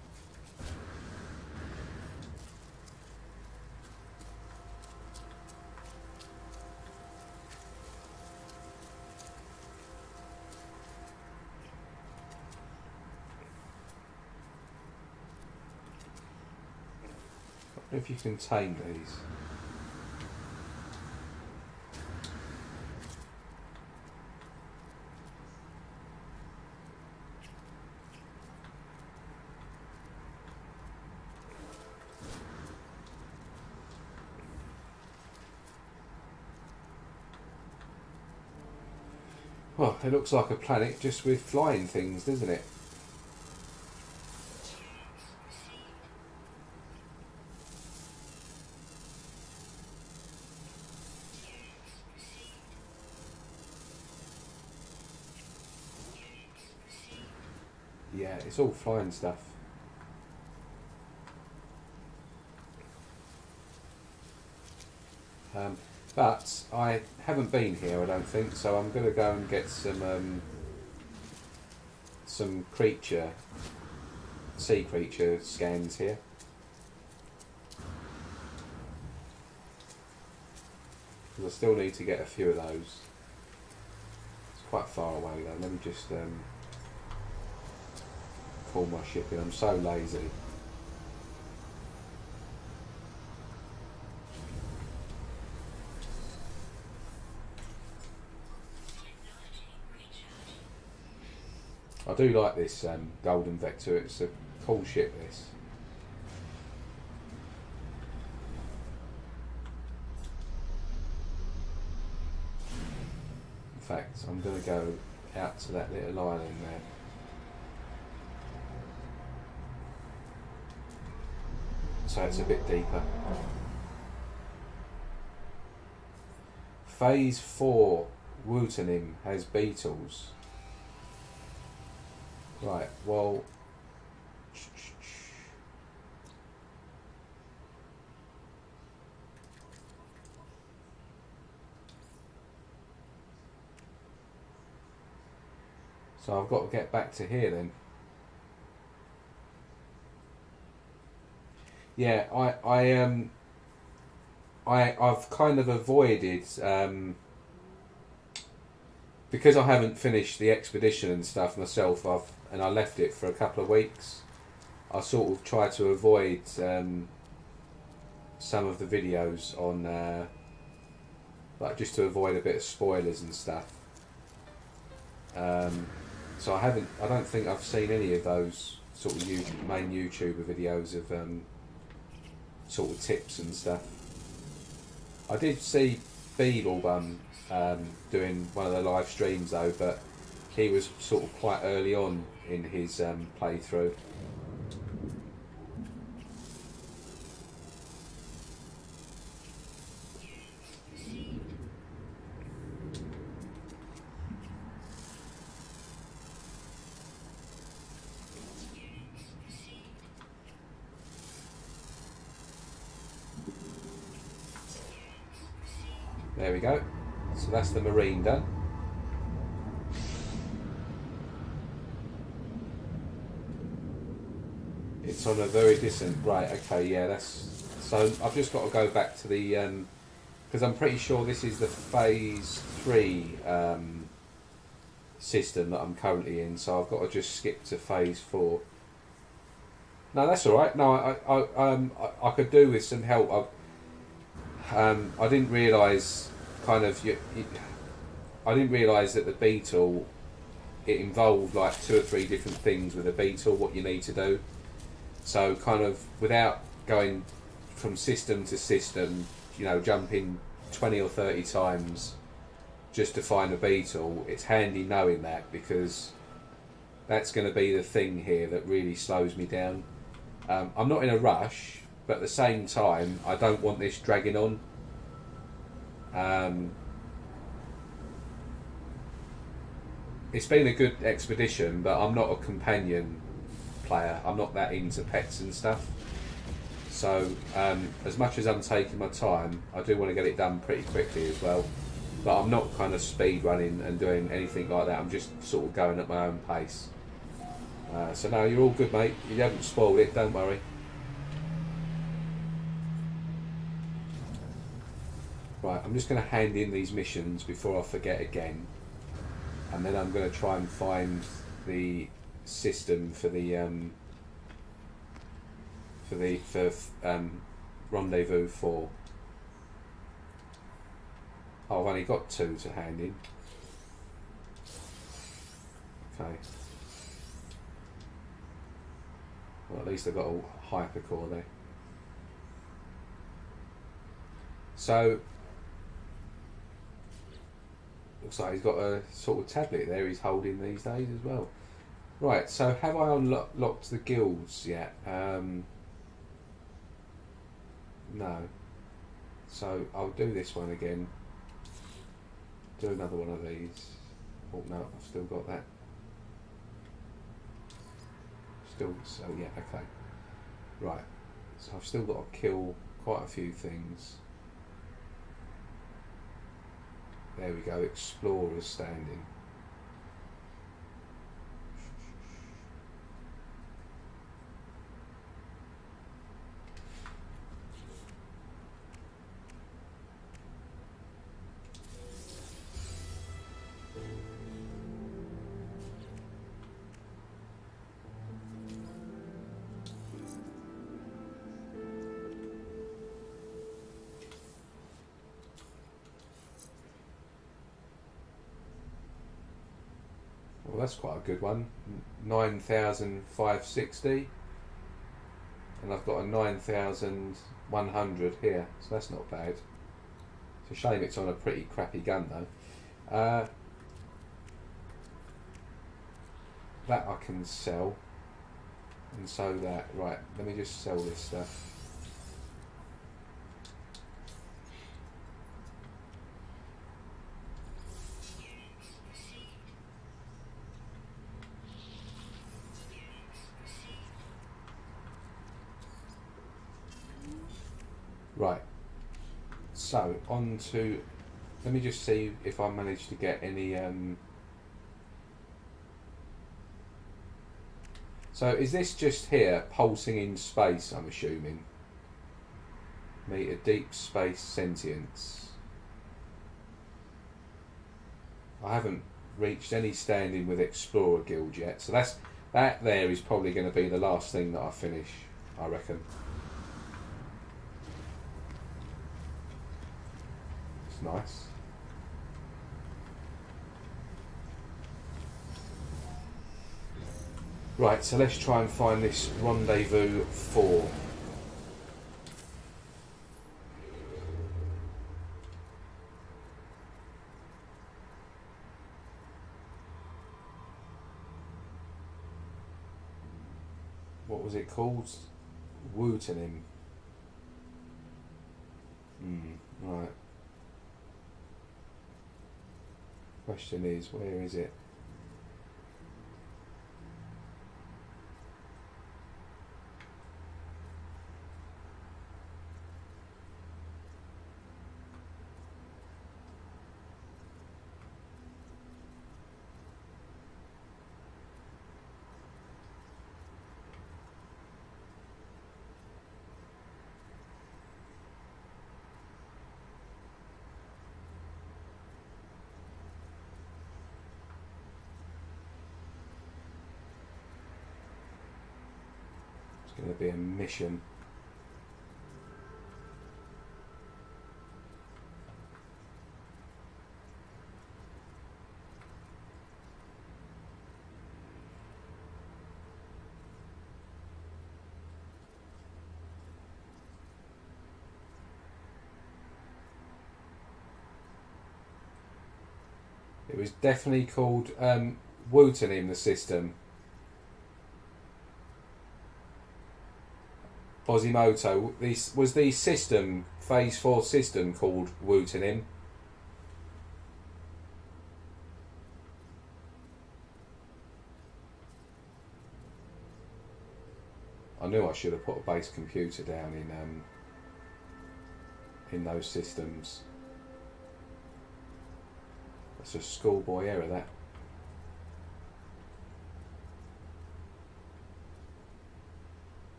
I wonder if you can tame these. Well, it looks like a planet just with flying things, doesn't it? Yeah, it's all flying stuff. But I haven't been here, I don't think, so I'm going to go and get some sea creature scans here. Because I still need to get a few of those. It's quite far away though. Let me just call my ship in. I'm so lazy. I do like this golden vector. It's a cool ship, this. In fact, I'm going to go out to that little island there. So it's a bit deeper. Phase 4 Wootenim has beetles. Right, well, So I've got to get back to here then. Yeah, I've kind of avoided because I haven't finished the expedition and stuff myself. I left it for a couple of weeks. I sort of try to avoid some of the videos on like just to avoid a bit of spoilers and stuff. So I don't think I've seen any of those sort of main YouTuber videos of sort of tips and stuff. I did see Beeblebum doing one of the live streams though, but he was sort of quite early on in his playthrough. There we go. So that's the marine done. It's on a very distant, right, okay, yeah, that's, so I've just got to go back to the, because I'm pretty sure this is the phase 3 system that I'm currently in, so I've got to just skip to phase 4. No, that's alright, no, I could do with some help. I didn't realise I didn't realise that the beetle, it involved like 2 or 3 different things with a beetle, what you need to do. So kind of without going from system to system, you know, jumping 20 or 30 times just to find a beetle, it's handy knowing that, because that's going to be the thing here that really slows me down. I'm not in a rush, but at the same time I don't want this dragging on. It's been a good expedition, but I'm not a companion player. I'm not that into pets and stuff. So as much as I'm taking my time, I do want to get it done pretty quickly as well. But I'm not kind of speed running and doing anything like that. I'm just sort of going at my own pace. So no, you're all good, mate. You haven't spoiled it, don't worry. Right, I'm just going to hand in these missions before I forget again, and then I'm going to try and find the system for the rendezvous 4. Oh, I've only got 2 to hand in. Okay. Well, at least I've got a hypercore there. So looks like he's got a sort of tablet there he's holding these days as well. Right, so have I unlocked the guilds yet? No. So I'll do this one again. Do another one of these. Oh no, I've still got that. Still, so yeah, okay. Right, so I've still got to kill quite a few things. There we go, explorers standing. Well, that's quite a good one. 9,560, and I've got a 9,100 here, so that's not bad. It's a shame it's on a pretty crappy gun though. That I can sell, and so that, right, let me just sell this stuff. Right, so on to, let me just see if I managed to get any So is this just here pulsing in space, I'm assuming? Meet a deep space sentience. I haven't reached any standing with Explorer Guild yet, so that there is probably going to be the last thing that I finish, I reckon. It's nice. Right, so let's try and find this rendezvous 4. What was it called? Wootenim. Right. Question is, where is it? Going to be a mission. It was definitely called Wootenim, the system. Bozimoto, this was the system, phase 4 system called Wootenim. I knew I should have put a base computer down in those systems. That's a schoolboy error, that.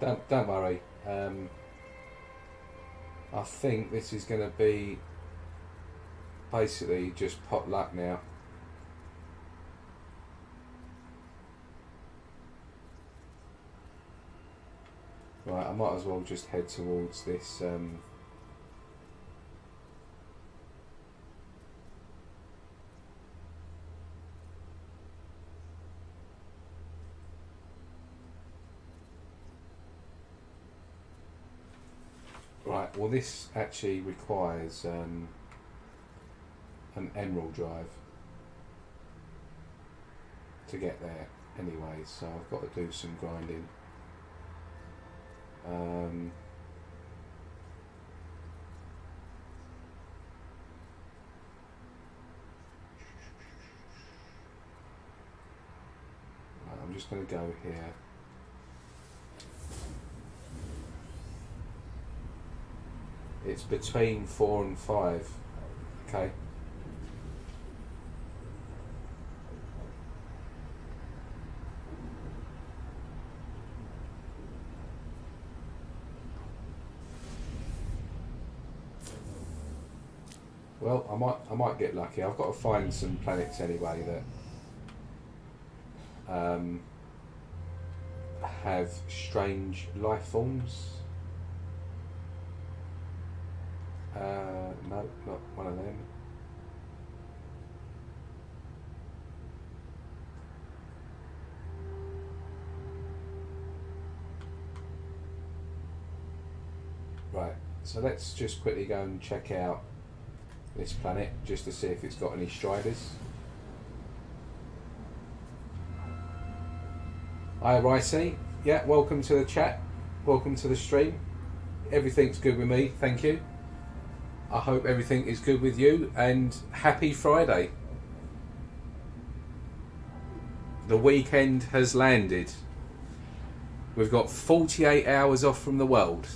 Yeah, don't worry. I think this is going to be basically just pot luck now. Right, I might as well just head towards this. Right, well this actually requires an emerald drive to get there anyway, so I've got to do some grinding. Right, I'm just going to go here. It's between 4 and 5. Okay. Well, I might get lucky. I've got to find some planets anyway that have strange life forms. No, not one of them. Right, so let's just quickly go and check out this planet just to see if it's got any striders. Hi, Ricey. Yeah, welcome to the chat. Welcome to the stream. Everything's good with me, thank you. I hope everything is good with you, and happy Friday. The weekend has landed. We've got 48 hours off from the world.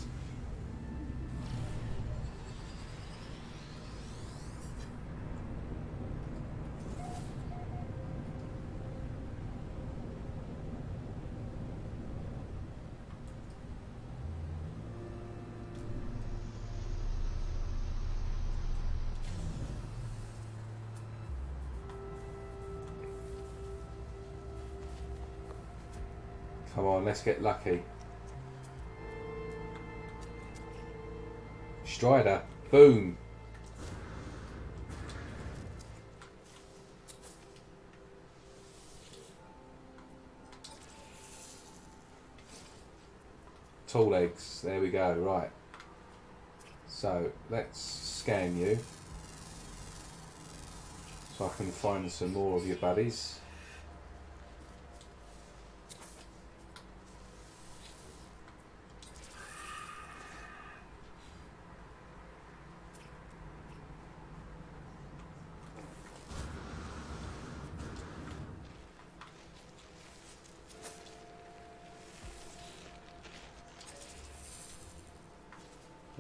Come on, let's get lucky. Strider, boom. Tall legs, there we go, right. So let's scan you so I can find some more of your buddies.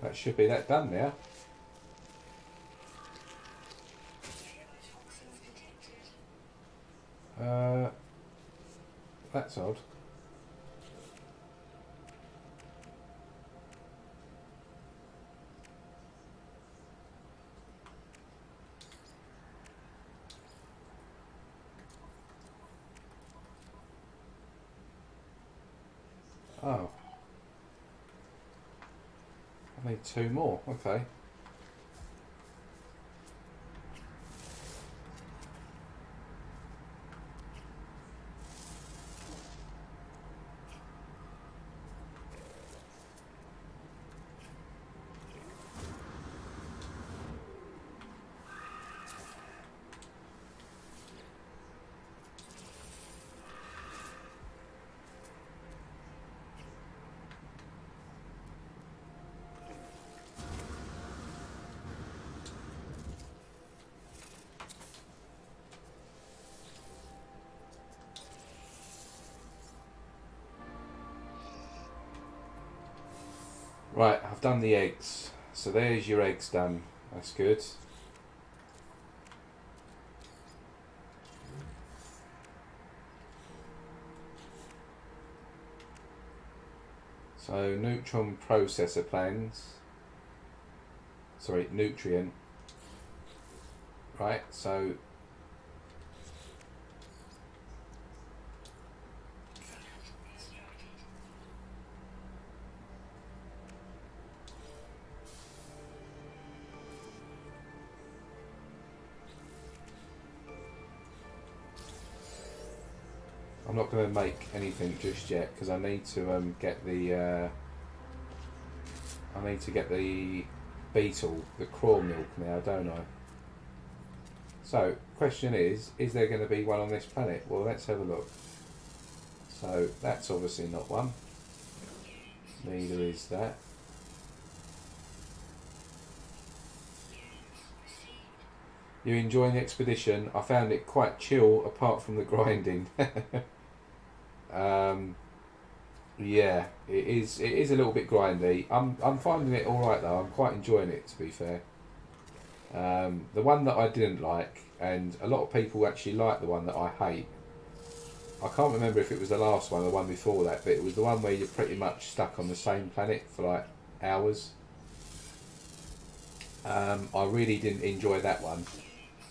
That should be that done now. That's odd. Oh. I need 2 more, okay. Right, I've done the eggs. So there's your eggs done. That's good. So neutron processor plans. Sorry, nutrient. Right, so I'm not going to make anything just yet because I need to get the beetle, the craw milk now, don't I? So, question is there going to be one on this planet? Well, let's have a look. So, that's obviously not one. Neither is that. You enjoying the expedition? I found it quite chill apart from the grinding. Yeah, it is a little bit grindy. I'm finding it alright though, I'm quite enjoying it, to be fair. The one that I didn't like, and a lot of people actually like the one that I hate, I can't remember if it was the last one or the one before that, but it was the one where you're pretty much stuck on the same planet for like hours. I really didn't enjoy that one,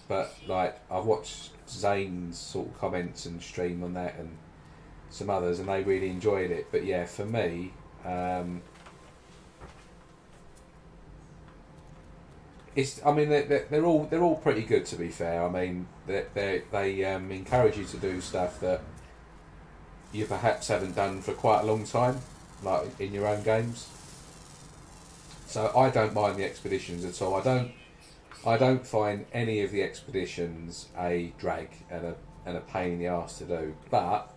but like I've watched Zane's sort of comments and stream on that and some others, and they really enjoyed it. But yeah, for me, it's. I mean, they're all pretty good, to be fair. I mean, they encourage you to do stuff that you perhaps haven't done for quite a long time, like in your own games. So I don't mind the expeditions at all. I don't find any of the expeditions a drag and a pain in the arse to do. But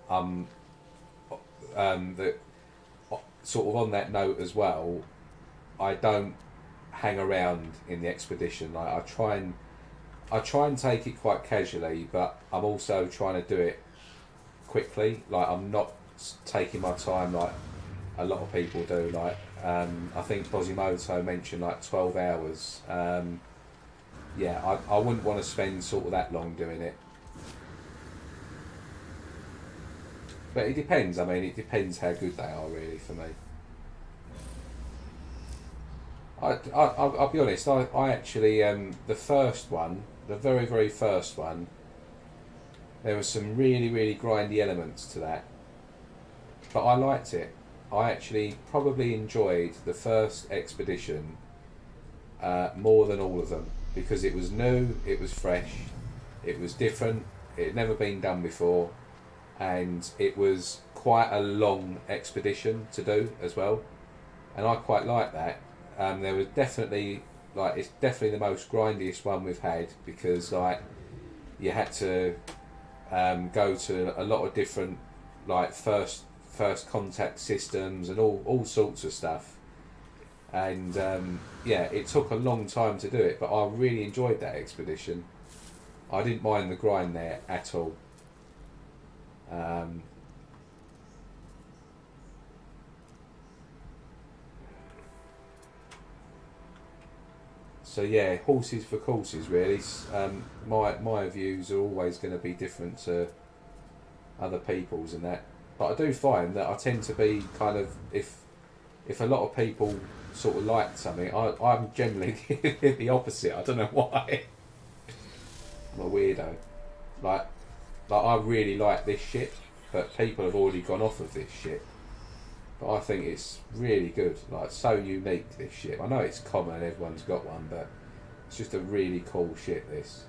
that sort of on that note as well, I don't hang around in the expedition. Like I try and take it quite casually, but I'm also trying to do it quickly. Like I'm not taking my time like a lot of people do. Like I think Bosimoto mentioned like 12 hours. Yeah, I wouldn't want to spend sort of that long doing it. But it depends. I mean, it depends how good they are, really, for me. I'll be honest. I actually the first one, the very very first one, there was some really really grindy elements to that, but I liked it. I actually probably enjoyed the first expedition more than all of them because it was new, it was fresh, it was different, it had never been done before, and it was quite a long expedition to do as well, and I quite like that. There was definitely like it's definitely the most grindiest one we've had because like you had to go to a lot of different like first contact systems and all sorts of stuff, and yeah, it took a long time to do it, but I really enjoyed that expedition. I didn't mind the grind there at all. So yeah, horses for courses really. My views are always going to be different to other people's and that, but I do find that I tend to be kind of if a lot of people sort of like something, I'm generally the opposite. I don't know why. I'm a weirdo. Like I really like this shit, but people have already gone off of this shit. But I think it's really good. Like so unique, this shit. I know it's common, everyone's got one, but it's just a really cool shit. This.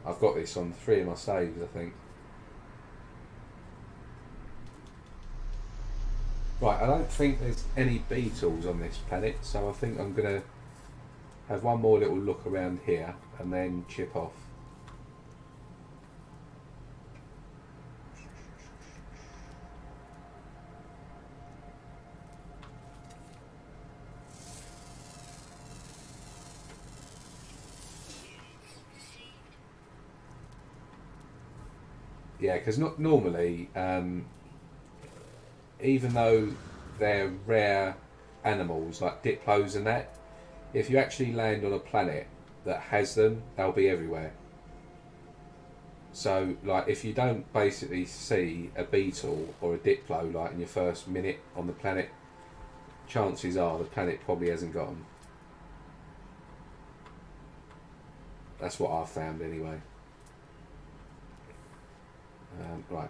I've got this on 3 of my saves, I think. Right, I don't think there's any beetles on this planet, so I think I'm gonna have one more little look around here and then chip off. Yeah, because not normally, even though they're rare animals like diplos and that, if you actually land on a planet that has them, they'll be everywhere. So, like, if you don't basically see a beetle or a diplo like in your first minute on the planet, chances are the planet probably hasn't got them. That's what I've found anyway. Right.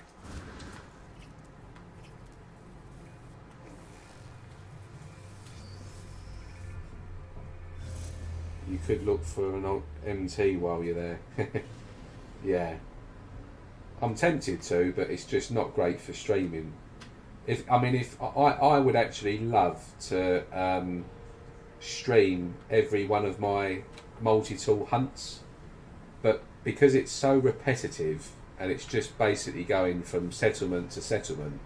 You could look for an old MT while you're there. Yeah. I'm tempted to, but it's just not great for streaming. If I would actually love to stream every one of my multi-tool hunts, but because it's so repetitive and it's just basically going from settlement to settlement,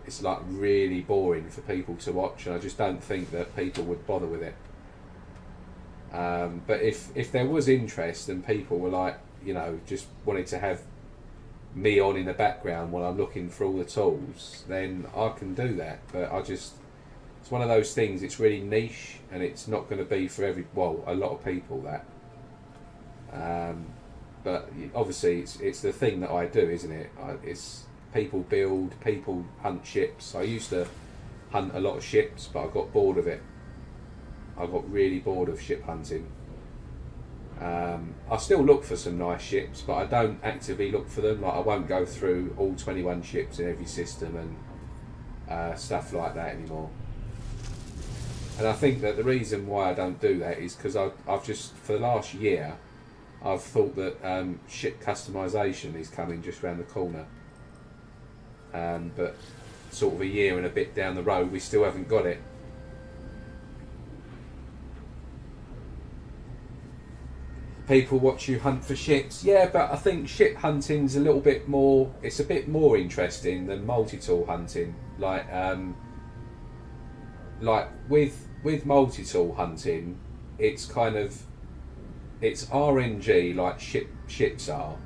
it's like really boring for people to watch, and I just don't think that people would bother with it. But if there was interest and people were like, you know, just wanted to have me on in the background while I'm looking for all the tools, then I can do that. But it's one of those things, it's really niche and it's not going to be for a lot of people that. But obviously it's the thing that I do, isn't it? It's people build, people hunt ships. I used to hunt a lot of ships, but I got bored of it. I got really bored of ship hunting. I still look for some nice ships, but I don't actively look for them. Like I won't go through all 21 ships in every system and stuff like that anymore. And I think that the reason why I don't do that is because I've just, for the last year, I've thought that ship customisation is coming just around the corner. But sort of a year and a bit down the road, we still haven't got it. people watch you hunt for ships. Yeah, but I think ship hunting's a little bit more. It's a bit more interesting than multi-tool hunting. Like with multi-tool hunting, it's kind of it's RNG like ships are,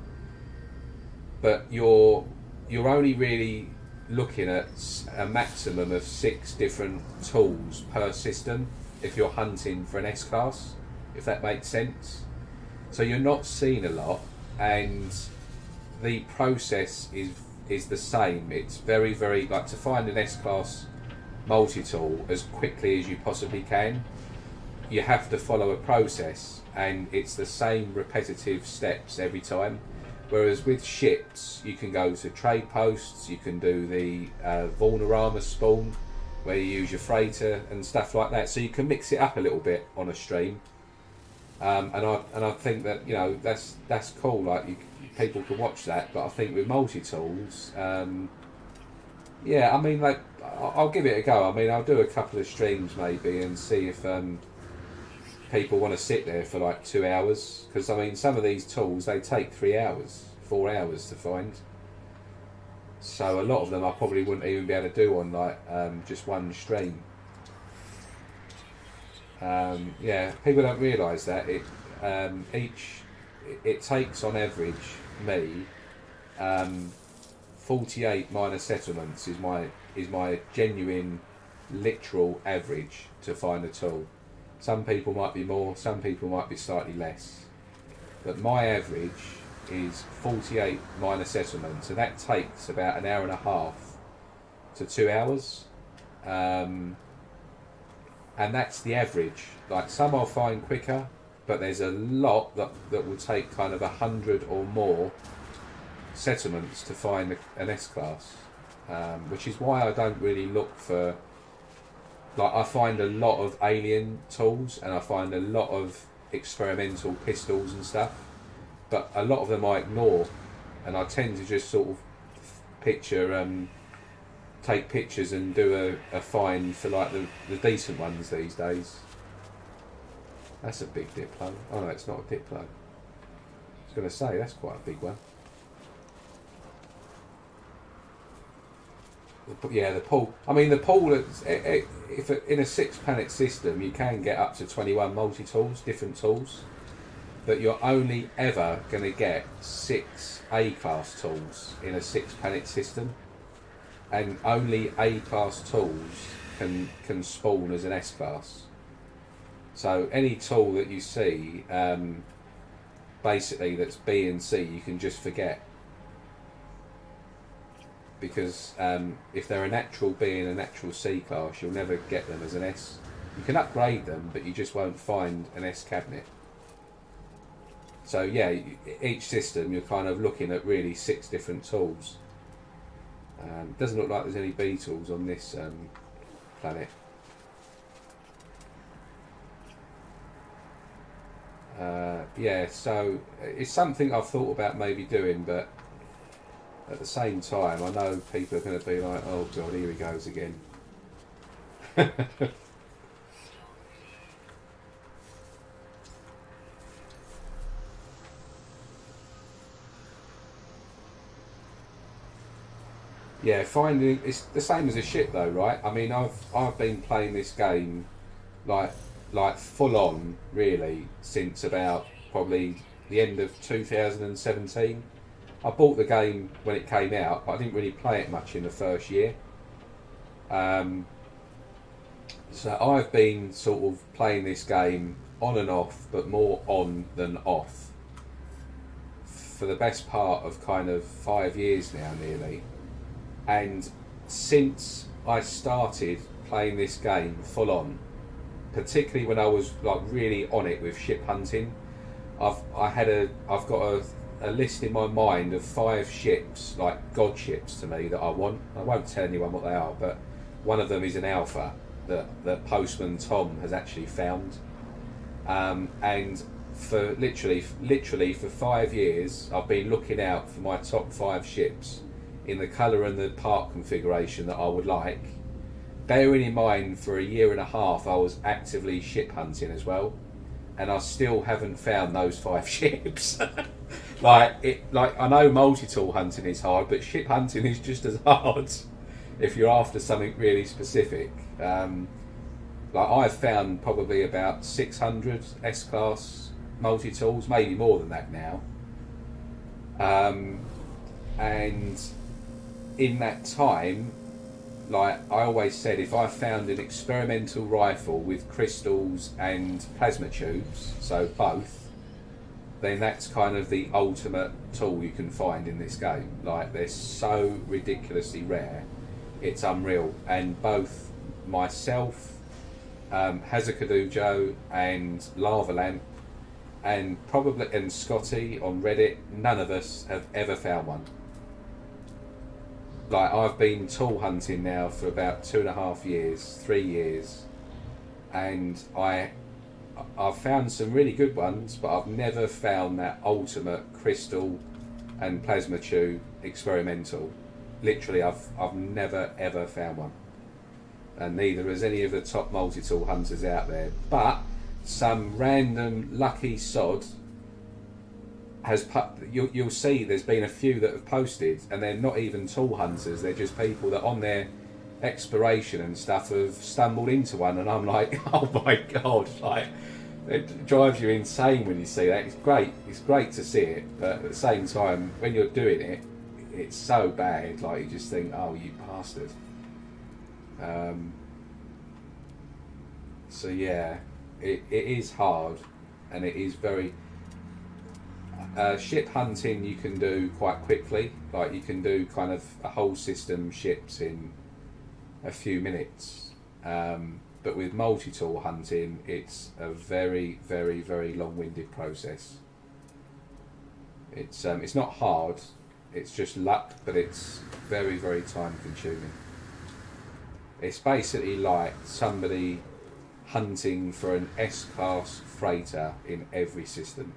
but you're only really looking at a maximum of 6 different tools per system if you're hunting for an S-class, if that makes sense. So you're not seeing a lot, and the process is the same. It's very, very, like, to find an S-class multi-tool as quickly as you possibly can, you have to follow a process, and it's the same repetitive steps every time. Whereas with ships, you can go to trade posts, you can do the Vulnerama spawn, where you use your freighter and stuff like that. So you can mix it up a little bit on a stream, and I think that, you know, that's cool. Like, people can watch that. But I think with multi tools, yeah, I mean, like, I'll give it a go. I mean, I'll do a couple of streams maybe and see if people want to sit there for like 2 hours, because I mean, some of these tools, they take 3 hours, 4 hours to find. So a lot of them I probably wouldn't even be able to do on like just one stream. Yeah, people don't realise that it takes on average me 48 minor settlements is my genuine literal average to find a tool. Some people might be more, some people might be slightly less, but my average is 48 minor settlements, and that takes about an hour and a half to 2 hours, and that's the average. Like, some I'll find quicker, but there's a lot that will take kind of 100 or more settlements to find an S-class, which is why I don't really look for. Like, I find a lot of alien tools, and I find a lot of experimental pistols and stuff, but a lot of them I ignore, and I tend to just sort of take pictures and do a find for like the decent ones these days. That's a big Diplo. Oh no, it's not a Diplo. I was going to say, that's quite a big one. Yeah, the pool. I mean, the pool. If in a 6-planet system, you can get up to 21 multi-tools, different tools, but you're only ever going to get 6 A-class tools in a 6-planet system, and only A-class tools can spawn as an S-class. So any tool that you see, basically that's B and C, you can just forget. Because if they're a natural B and a natural C class, you'll never get them as an S. You can upgrade them, but you just won't find an S cabinet. So yeah, each system you're kind of looking at really 6 different tools. It doesn't look like there's any B tools on this planet. Yeah, so it's something I've thought about maybe doing, but at the same time, I know people are going to be like, oh God, here he goes again. Yeah, finding, it's the same as a ship though, right? I mean, I've been playing this game like full on really since about probably the end of 2017. I bought the game when it came out, but I didn't really play it much in the first year. So I've been sort of playing this game on and off, but more on than off, for the best part of kind of 5 years now, nearly. And since I started playing this game full on, particularly when I was like really on it with ship hunting, I've got a list in my mind of 5 ships, like god ships to me, that I want. I won't tell anyone what they are, but one of them is an alpha that Postman Tom has actually found. And for literally for 5 years, I've been looking out for my top 5 ships in the colour and the part configuration that I would like. Bearing in mind, for a year and a half, I was actively ship hunting as well. and I still haven't found those 5 ships. Like I know multi-tool hunting is hard, but ship hunting is just as hard if you're after something really specific. Like I've found probably about 600 S-class multi-tools, maybe more than that now. And in that time, like I always said, if I found an experimental rifle with crystals and plasma tubes, so both, then that's kind of the ultimate tool you can find in this game. Like they're so ridiculously rare, it's unreal. And both myself, Hazakadujo and Lava Lamp, and Scotty on Reddit, none of us have ever found one. Like I've been tool hunting now for about 2.5 years, 3 years, and I've found some really good ones, but I've never found that ultimate crystal and plasma tube experimental. Literally, I've never ever found one, and neither has any of the top multi-tool hunters out there. But some random lucky sod has you'll see there's been a few that have posted, and they're not even tool hunters, they're just people that on their exploration and stuff have stumbled into one, and I'm like, oh my god, like it drives you insane when you see that. It's great to see it, but at the same time when you're doing it, it's so bad, like you just think, oh you bastard. So yeah, it is hard, and it is very ship hunting you can do quite quickly. Like you can do kind of a whole system ships in a few minutes, but with multi-tool hunting it's a very very very long-winded process. It's not hard, it's just luck, but it's very very time consuming. It's basically like somebody hunting for an S-class freighter in every system.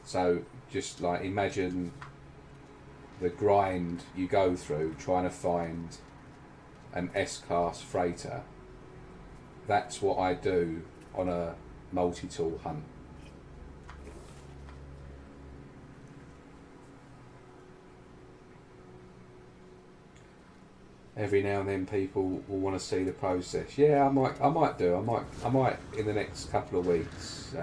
So just like imagine the grind you go through trying to find an S-class freighter. That's what I do on a multi-tool hunt. Every now and then people will want to see the process. Yeah, I might in the next couple of weeks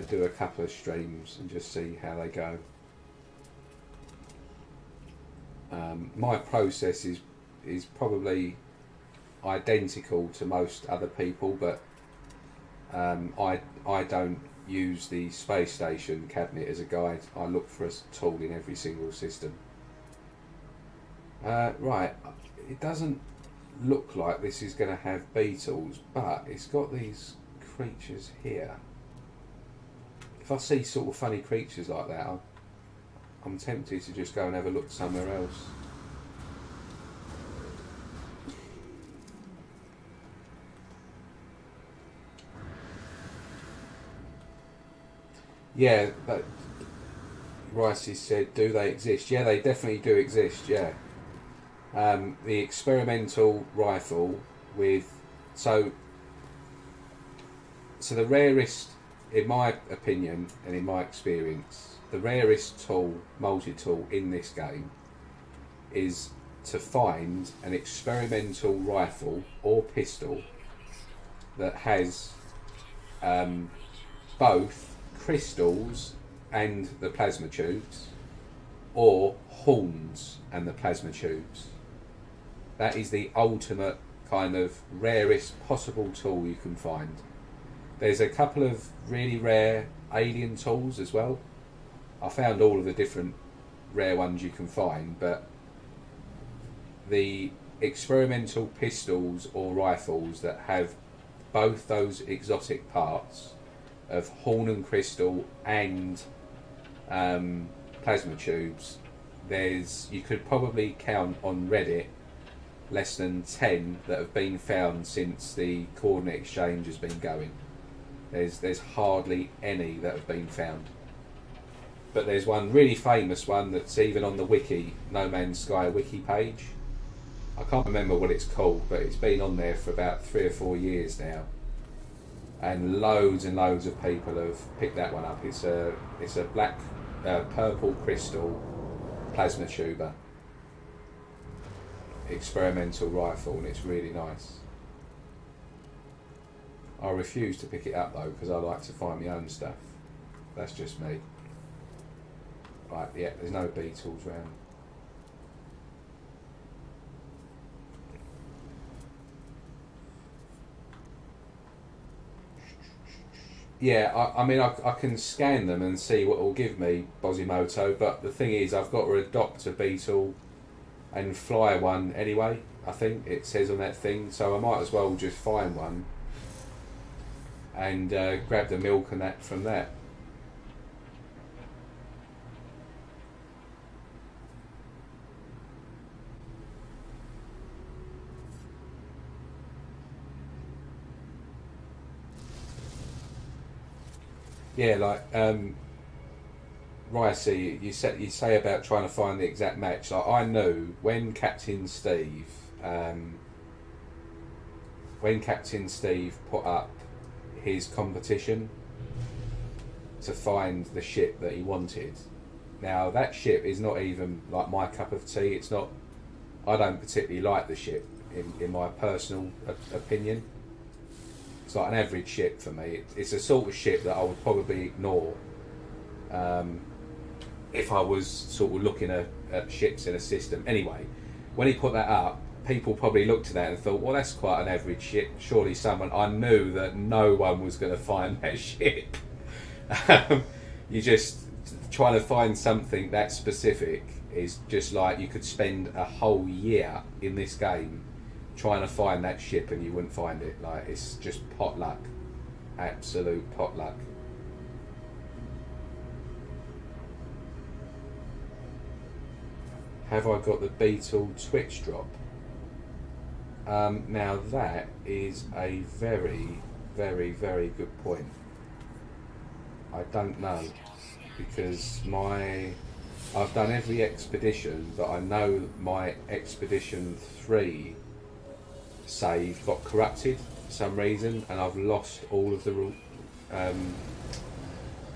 do a couple of streams and just see how they go. My process is probably identical to most other people, but I don't use the space station cabinet as a guide. I look for a tool in every single system. Right, it doesn't look like this is going to have beetles, but it's got these creatures here. If I see sort of funny creatures like that, I'm tempted to just go and have a look somewhere else. Yeah, but Ricey said, do they exist? Yeah, they definitely do exist, yeah. The experimental rifle with... So the rarest, in my opinion and in my experience, the rarest tool, multi-tool in this game is to find an experimental rifle or pistol that has both crystals and the plasma tubes, or horns and the plasma tubes. That is the ultimate kind of rarest possible tool you can find. There's a couple of really rare alien tools as well. I found all of the different rare ones you can find, but the experimental pistols or rifles that have both those exotic parts of horn and crystal and plasma tubes, you could probably count on Reddit less than 10 that have been found since the coordinate exchange has been going. There's hardly any that have been found. But there's one really famous one that's even on the wiki, No Man's Sky wiki page, I can't remember what it's called, but it's been on there for about 3 or 4 years now, and loads of people have picked that one up. It's a black, purple crystal plasma tuber experimental rifle, and it's really nice. I refuse to pick it up though because I like to find my own stuff. That's just me. Right, yeah, there's no beetles round. Yeah, I mean, I can scan them and see what will give me Bosimoto, but the thing is, I've got to adopt a beetle and fly one anyway, I think it says on that thing, so I might as well just find one and grab the milk and that from that. Yeah, like Ricey, you say about trying to find the exact match. Like I knew when Captain Steve put up his competition to find the ship that he wanted. Now that ship is not even like my cup of tea. It's not. I don't particularly like the ship in my personal opinion. It's like an average ship for me. It's a sort of ship that I would probably ignore if I was sort of looking at ships in a system. Anyway, when he put that up, people probably looked at that and thought, well, that's quite an average ship. Surely someone... I knew that no one was going to find that ship. You just... Trying to find something that specific is just like you could spend a whole year in this game trying to find that ship and you wouldn't find it. Like, it's just pot luck. Absolute pot luck. Have I got the beetle twitch drop? Now that is a very, very, very good point. I don't know, because I've done every expedition, but I know my expedition 3 save got corrupted for some reason, and I've lost all of the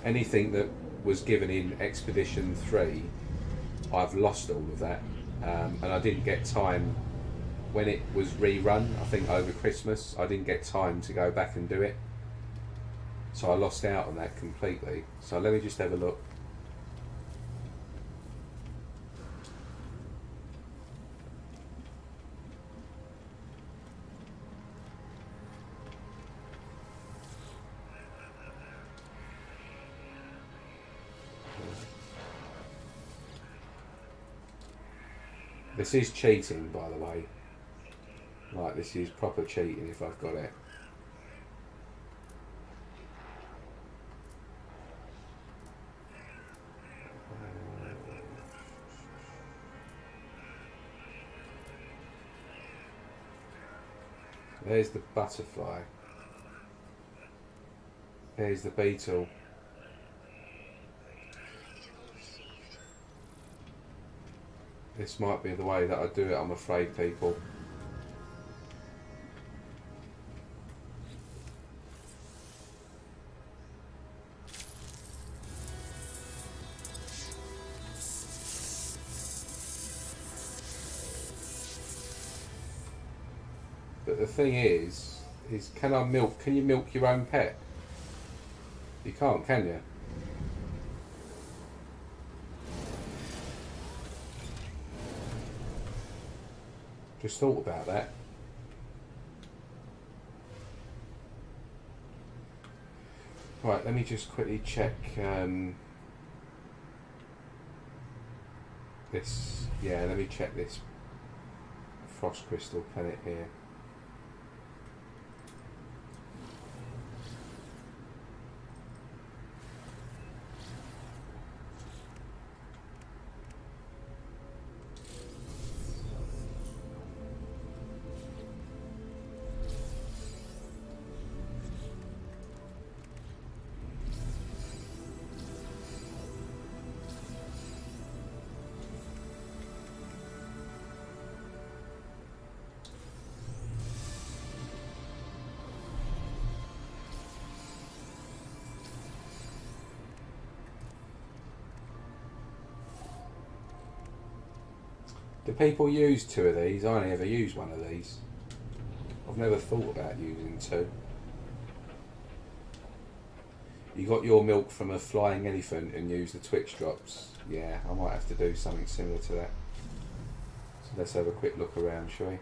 anything that was given in expedition 3. I've lost all of that, and I didn't get time when it was rerun. I think over Christmas I didn't get time to go back and do it, so I lost out on that completely. So let me just have a look. This is cheating, by the way. Like, this is proper cheating if I've got it. There's the butterfly. There's the beetle. This might be the way that I do it, I'm afraid, people. But the thing is can you milk your own pet? You can't, can you? Just thought about that. Right, let me just quickly check this. Yeah, let me check this frost crystal planet here. Do people use 2 of these? I only ever use 1 of these. I've never thought about using 2. You got your milk from a flying elephant and use the Twix drops. Yeah, I might have to do something similar to that. So let's have a quick look around, shall we?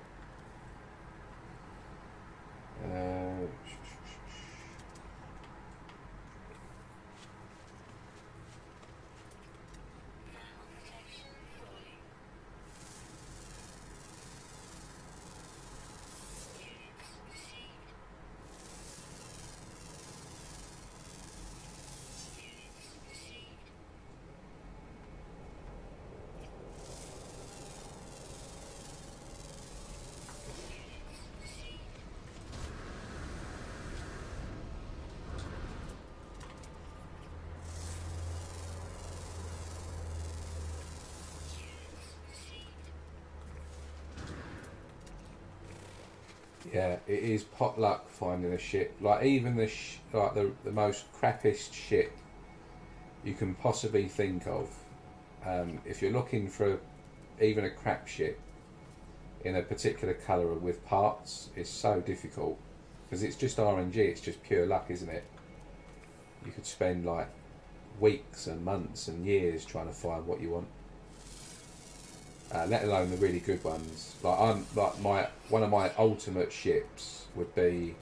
Yeah, it is pot luck finding a ship. Like even the most crappiest ship you can possibly think of. If you're looking for even a crap ship in a particular colour with parts, it's so difficult because it's just RNG. It's just pure luck, isn't it? You could spend like weeks and months and years trying to find what you want. Let alone the really good ones. One of my ultimate ships would be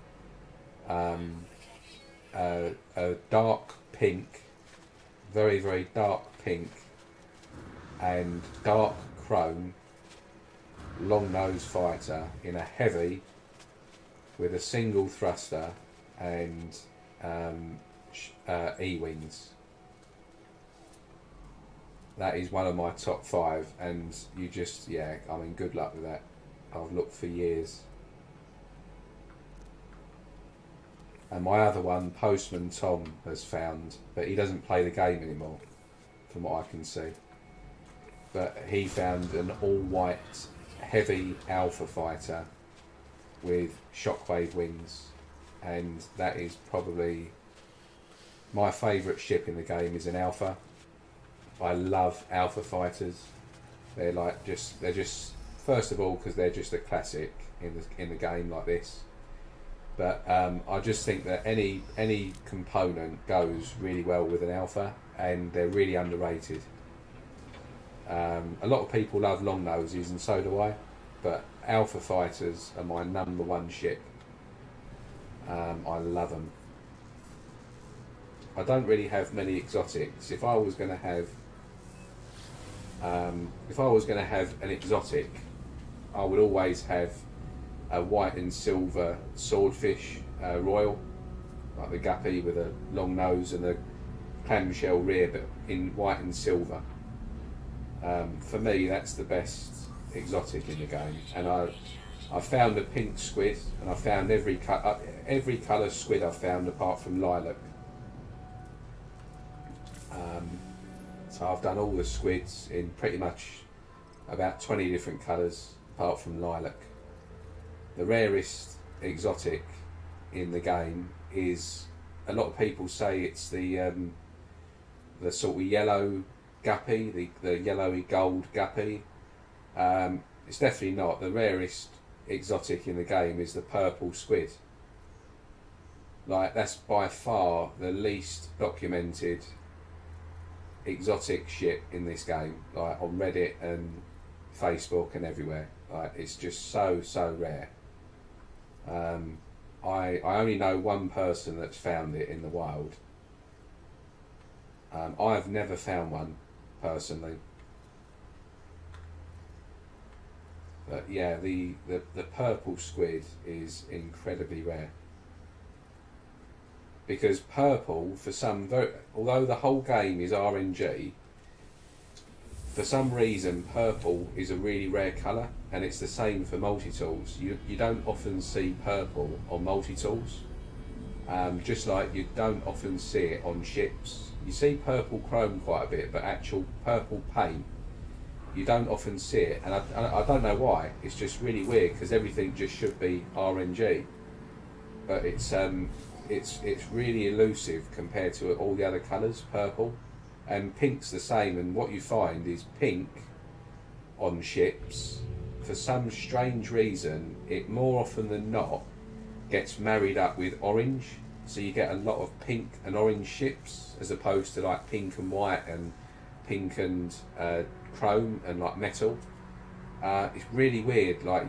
a dark pink, very very dark pink, and dark chrome long nose fighter in a heavy with a single thruster and E-wings. That is one of my top 5, and you just, yeah, I mean, good luck with that. I've looked for years. And my other one, Postman Tom, has found, but he doesn't play the game anymore, from what I can see. But he found an all-white, heavy alpha fighter with shockwave wings, and that is probably my favourite ship in the game is an alpha. I love alpha fighters. They're just first of all because they're just a classic in the game like this. But I just think that any component goes really well with an alpha, and they're really underrated. A lot of people love long noses, and so do I. But alpha fighters are my number 1 ship. I love them. I don't really have many exotics. If I was going to have an exotic, I would always have a white and silver swordfish royal, like the guppy with a long nose and a clamshell rear, but in white and silver. For me, that's the best exotic in the game. And I found a pink squid, and I found every colour squid I've found apart from lilac. So I've done all the squids in pretty much about 20 different colours apart from lilac. The rarest exotic in the game is, a lot of people say it's the sort of yellow guppy, the yellowy gold guppy. It's definitely not. The rarest exotic in the game is the purple squid. Like, that's by far the least documented exotic shit in this game, like on Reddit and Facebook and everywhere. Like, it's just so rare. I only know one person that's found it in the wild. I've never found one personally, but yeah, the purple squid is incredibly rare. Because purple, although the whole game is RNG, for some reason purple is a really rare colour, and it's the same for multi-tools. You don't often see purple on multi-tools, just like you don't often see it on ships. You see purple chrome quite a bit, but actual purple paint, you don't often see it, and I don't know why. It's just really weird, because everything just should be RNG, but it's really elusive compared to all the other colours, purple. And pink's the same, and what you find is pink on ships, for some strange reason, it more often than not gets married up with orange. So you get a lot of pink and orange ships as opposed to like pink and white and pink and chrome and like metal. It's really weird. Like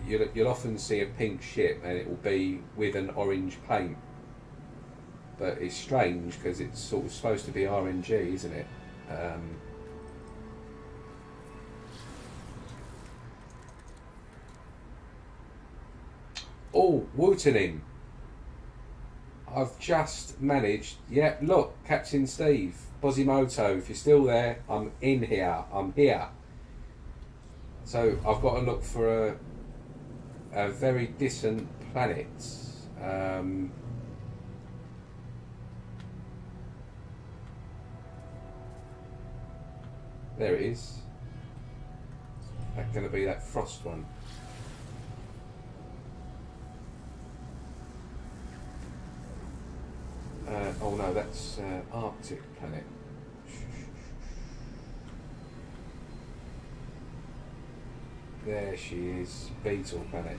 you'll often see a pink ship and it will be with an orange paint. But it's strange because it's sort of supposed to be RNG, isn't it? Oh, Wootening. I've just managed. Yeah, look, Captain Steve, Bozimoto, if you're still there, I'm in here. I'm here. So I've got to look for a very distant planet. There it is. That's going to be that frost one. Oh no, that's Arctic planet. There she is, Beetle planet.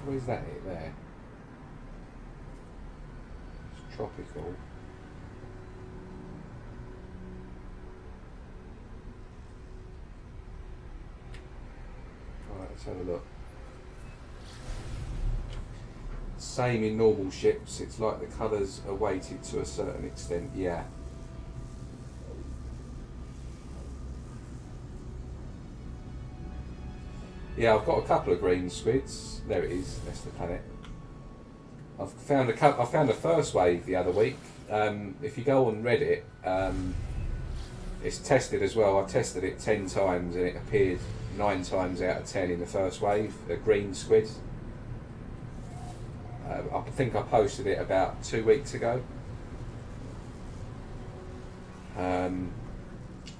Where's that it there? It's tropical. Right, let's have a look. Same in normal ships, it's like the colours are weighted to a certain extent, yeah. Yeah, I've got a couple of green squids. There it is, that's the planet. I found a first wave the other week. If you go on Reddit, it's tested as well. I tested it 10 times and it appeared 9 times out of 10 in the first wave, a green squid. I think I posted it about 2 weeks ago.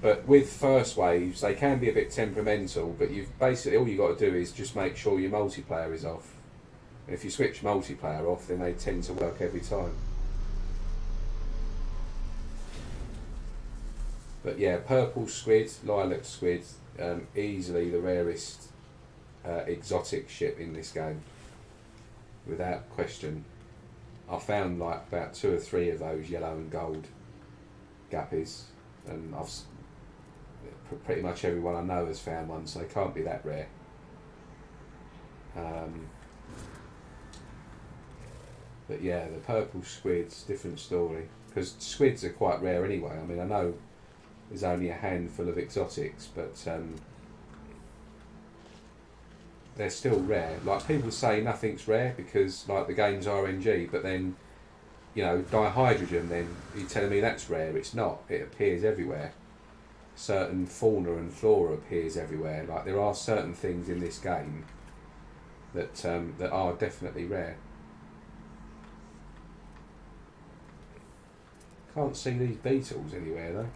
But with first waves, they can be a bit temperamental, but you've basically all you've got to do is just make sure your multiplayer is off. And if you switch multiplayer off, then they tend to work every time. But yeah, purple squid, lilac squid, easily the rarest exotic ship in this game, without question. I found like about 2 or 3 of those yellow and gold guppies, and pretty much everyone I know has found one, so they can't be that rare. But yeah, the purple squids, different story, because squids are quite rare anyway. I mean, I know there's only a handful of exotics, but they're still rare. Like, people say nothing's rare because like the game's RNG, but then, you know, dihydrogen, then you're telling me that's rare. It's not. It appears everywhere. Certain fauna and flora appears everywhere. Like, there are certain things in this game that that are definitely rare. Can't see these beetles anywhere though.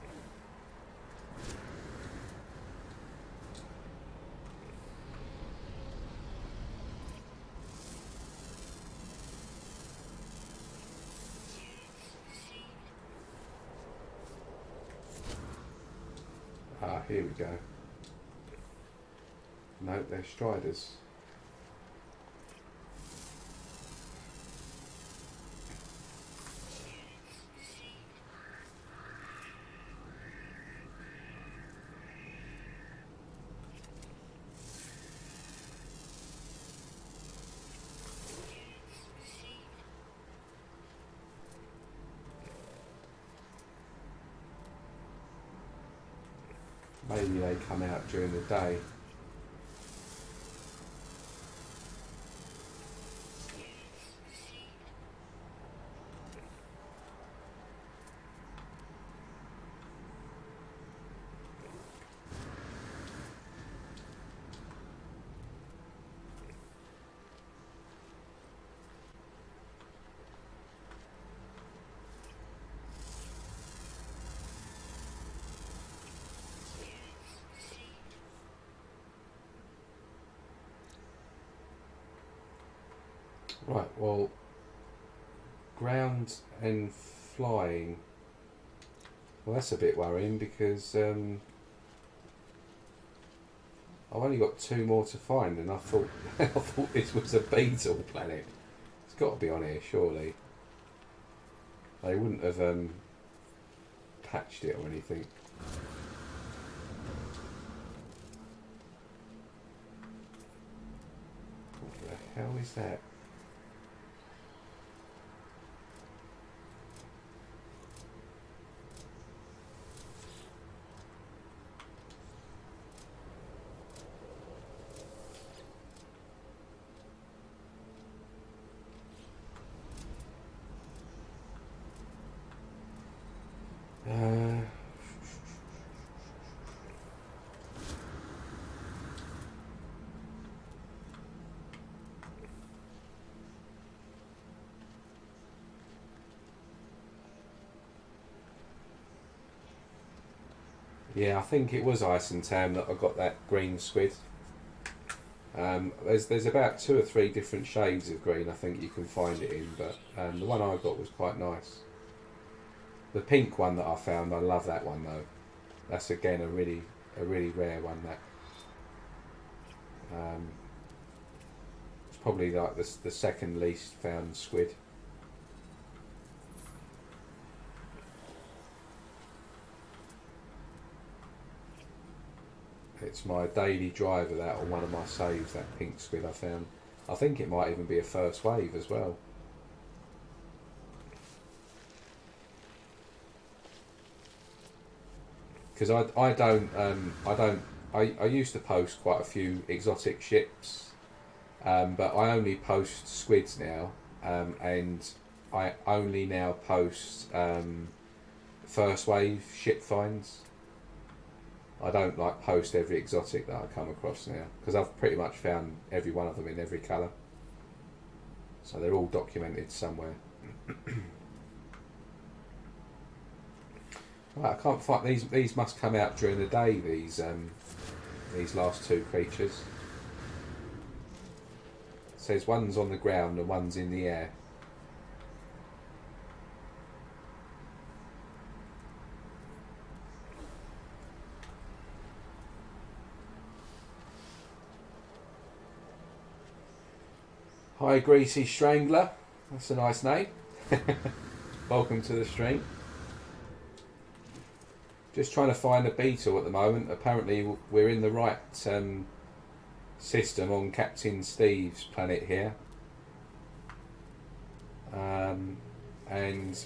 Ah, here we go. No, they're striders. Maybe they come out during the day. Right, well, ground and flying. Well, that's a bit worrying because I've only got 2 more to find, and I thought I thought this was a beetle planet. It's got to be on here, surely. They wouldn't have patched it or anything. What the hell is that? Yeah, I think it was Icentam that I got that green squid. There's about 2 or 3 different shades of green I think you can find it in, but the one I got was quite nice. The pink one that I found, I love that one though. That's again a really rare one. That it's probably like the second least found squid. It's my daily driver, that, on one of my saves, that pink squid I found. I think it might even be a first wave as well. Because I used to post quite a few exotic ships, but I only post squids now, and I only now post first wave ship finds. I don't like post every exotic that I come across now, because I've pretty much found every one of them in every colour, so they're all documented somewhere. Right, I can't find these. These must come out during the day. These last 2 creatures. It says one's on the ground and one's in the air. Hi, Greasy Strangler. That's a nice name. Welcome to the stream. Just trying to find a beetle at the moment. Apparently we're in the right system on Captain Steve's planet here. And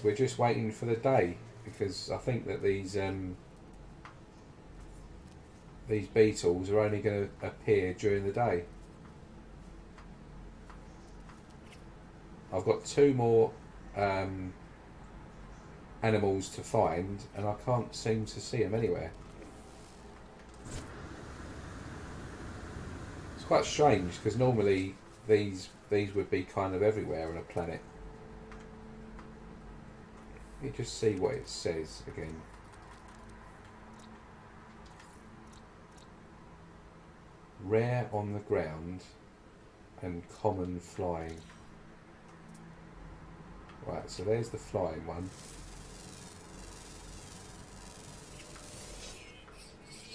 we're just waiting for the day, because I think that these beetles are only going to appear during the day. I've got 2 more animals to find, and I can't seem to see them anywhere. It's quite strange, because normally these would be kind of everywhere on a planet. Let me just see what it says again. Rare on the ground and common flying. Right, so there's the flying one.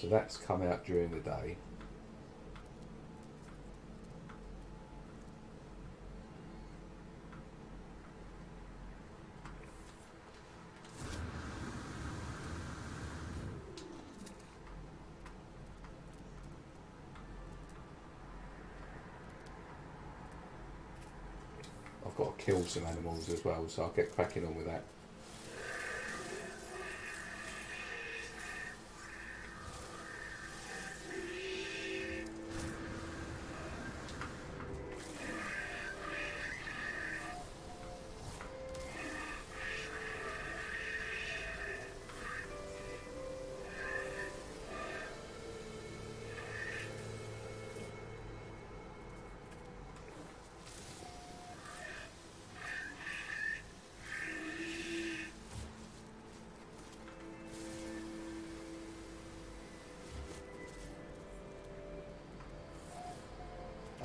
So that's come out during the day. I've got to kill some animals as well, so I'll get cracking on with that.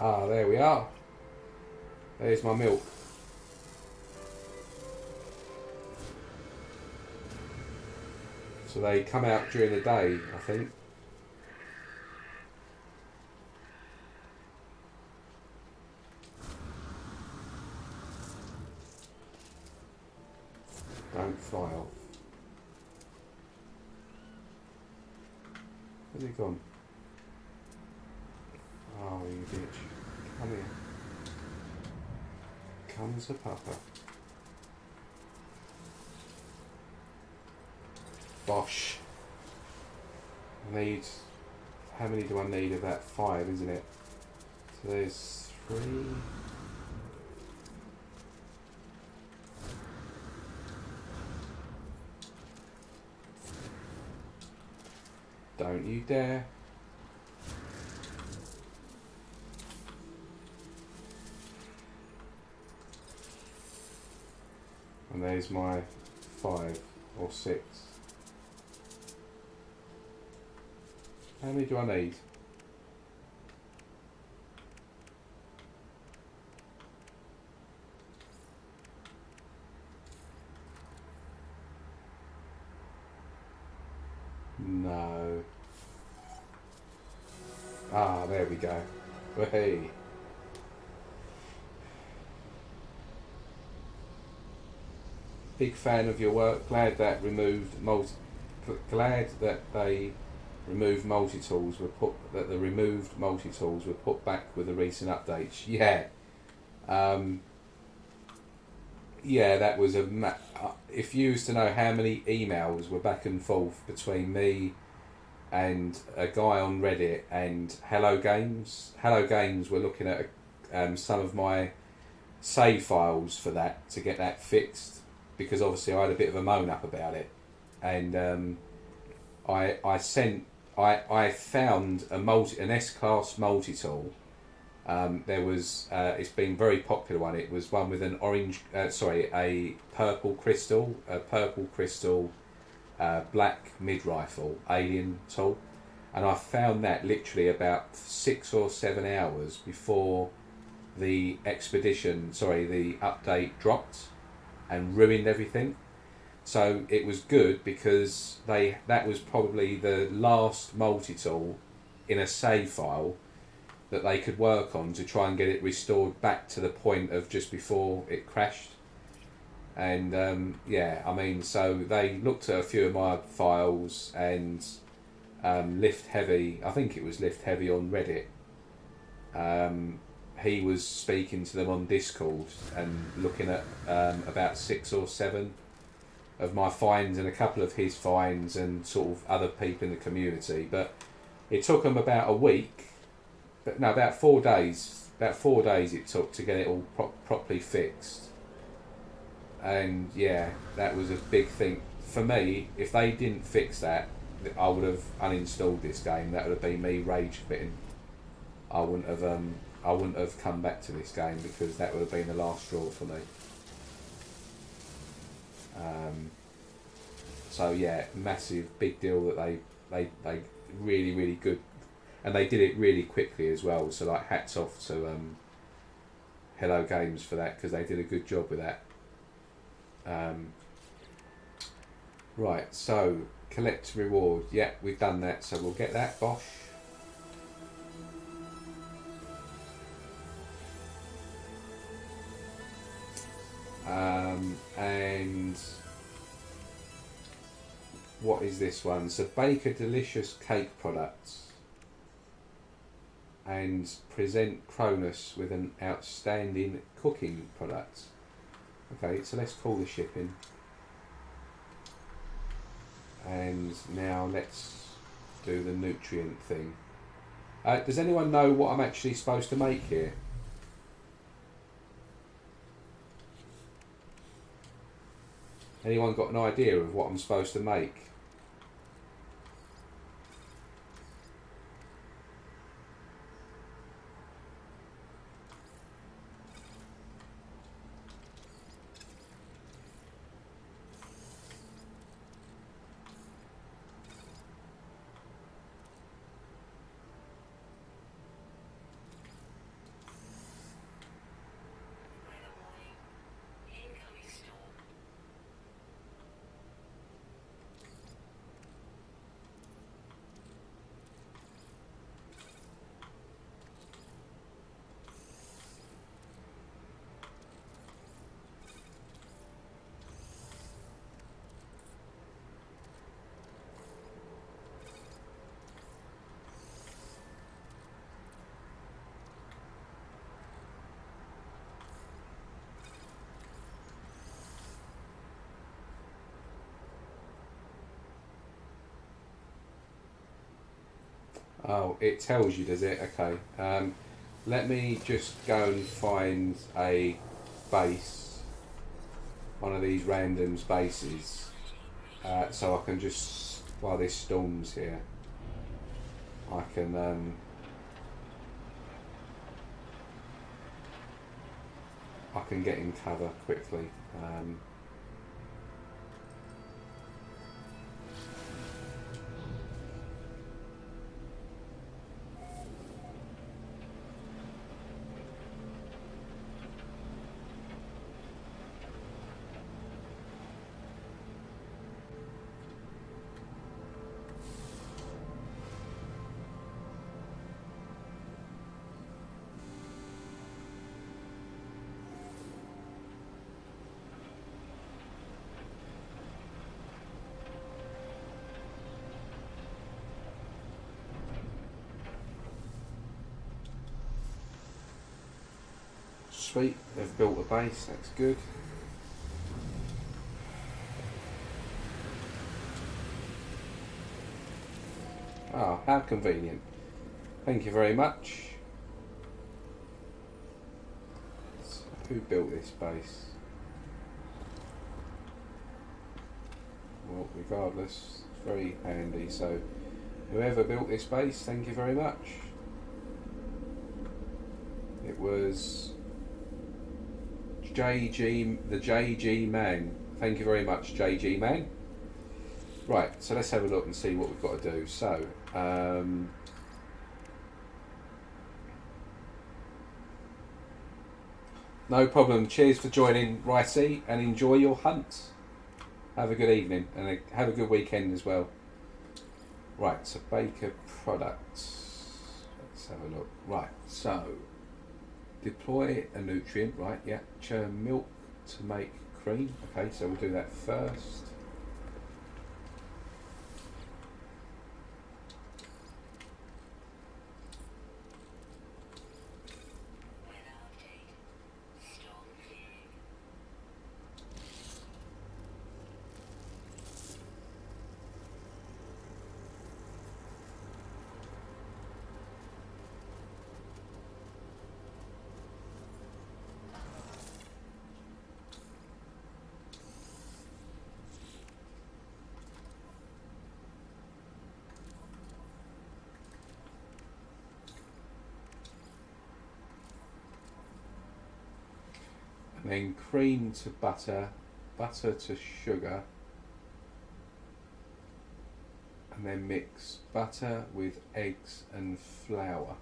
Ah, there we are. There's my milk. So they come out during the day, I think. Don't fly off. Where's he gone? Oh, you bitch. Come here. Comes a papa. Bosh. I need... How many do I need? About 5, isn't it? So there's 3... Don't you dare. And there's my 5 or 6. How many do I need? No. Ah, there we go. Hey. Big fan of your work. Glad that they removed multi-tools were put. That the removed multi-tools were put back with the recent updates. Yeah. Yeah, that was a. If you used to know how many emails were back and forth between me and a guy on Reddit and Hello Games. Hello Games were looking at some of my save files for that to get that fixed, because obviously I had a bit of a moan up about it, and I found an S-class multi-tool. There was it's been very popular one. It was one with an a purple crystal, black mid-rifle alien tool, and I found that literally about 6 or 7 hours before the the update dropped and ruined everything. So it was good because that was probably the last multi-tool in a save file that they could work on to try and get it restored back to the point of just before it crashed. And yeah, I mean, so they looked at a few of my files, and Lift Heavy, I think it was Lift Heavy on Reddit, he was speaking to them on Discord and looking at about 6 or 7 of my finds and a couple of his finds and sort of other people in the community. But it took them about a week, about 4 days. About 4 days it took to get it all properly fixed. And yeah, that was a big thing for me. If they didn't fix that, I would have uninstalled this game. That would have been me rage quitting. I wouldn't have come back to this game, because that would have been the last straw for me. So yeah, massive big deal that they really, really good, and they did it really quickly as well. So like, hats off to Hello Games for that, because they did a good job with that. Right, so collect reward. Yeah, we've done that, so we'll get that. Bosh. And what is this one? So bake a delicious cake products and present Cronus with an outstanding cooking product. Okay, so let's call the shipping. And now let's do the nutrient thing. Does anyone know what I'm actually supposed to make here? Anyone got an idea of what I'm supposed to make? Oh, it tells you, does it? Okay. Let me just go and find a base, one of these random spaces, so I can just, while this storm's here, I can get in cover quickly. Sweet, they've built a base, that's good. Ah, how convenient. Thank you very much. So who built this base? Well, regardless, it's very handy. So whoever built this base, thank you very much. It was the JG man. Thank you very much, JG man. Right, so let's have a look and see what we've got to do. So, no problem. Cheers for joining, Ricey, and enjoy your hunt. Have a good evening and have a good weekend as well. Right, so Baker products. Let's have a look. Right, so deploy a nutrient. Right, yeah. Churn milk to make cream. Okay, so we'll do that first. And then cream to butter, butter to sugar, and then mix butter with eggs and flour.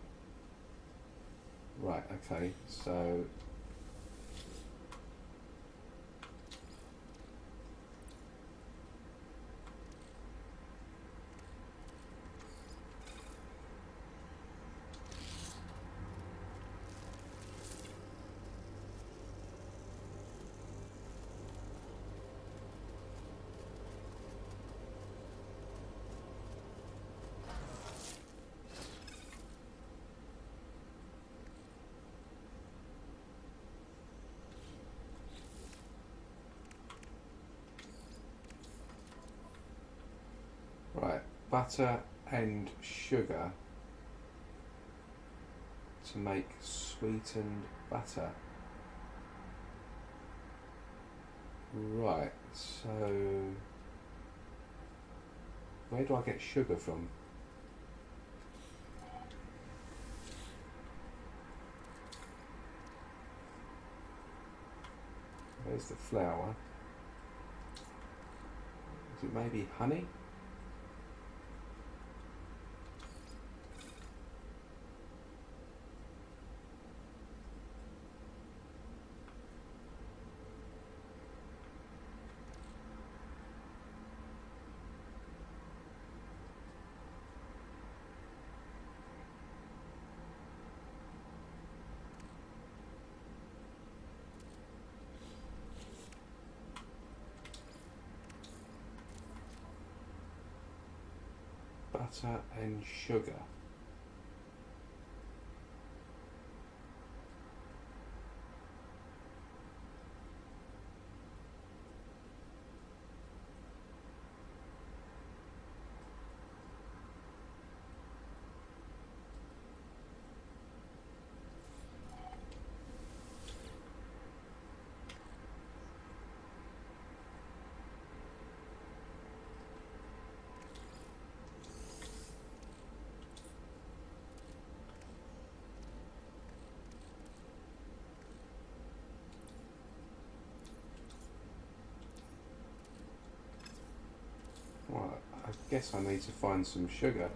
Right, okay, so right, butter and sugar to make sweetened butter. Right, so where do I get sugar from? There's the flour. Is it maybe honey? Butter and sugar. I guess I need to find some sugar.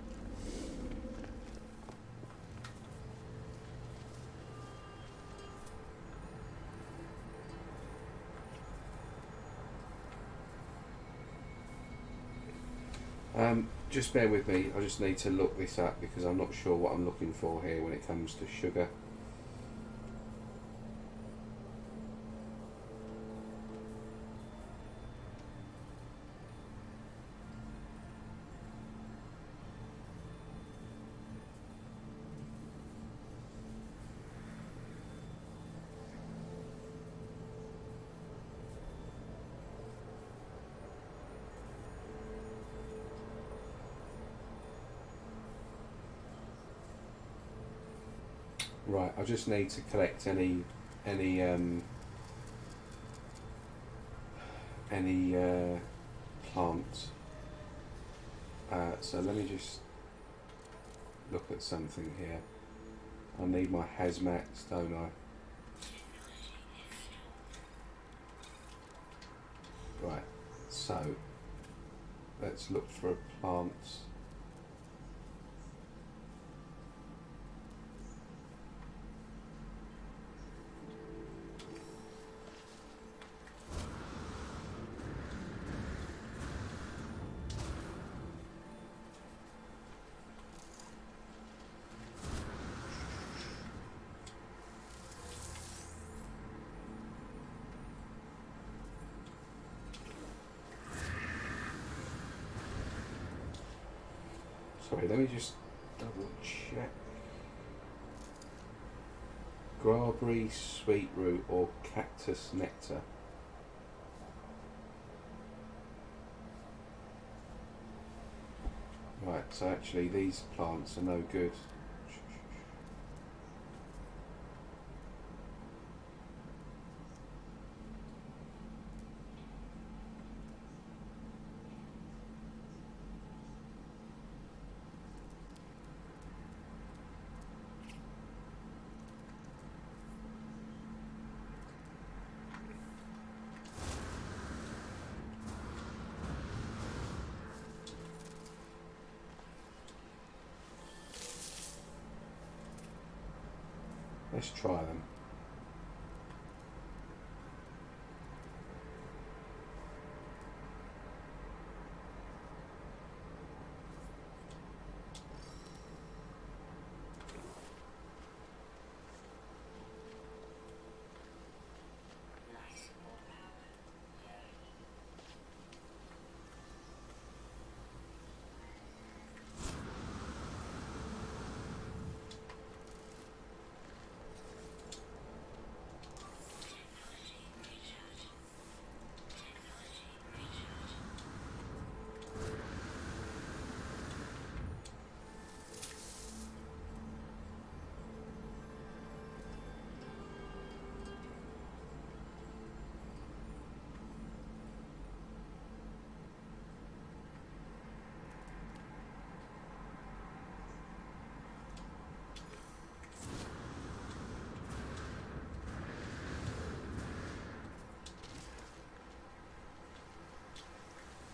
Just bear with me, I just need to look this up because I'm not sure what I'm looking for here when it comes to sugar. Right, I just need to collect any plants. So let me just look at something here. I need my hazmats, don't I? Right, so let's look for plants. Sorry, let me just double check. Graberry, sweetroot or cactus nectar. Right, so actually these plants are no good. Let's try them.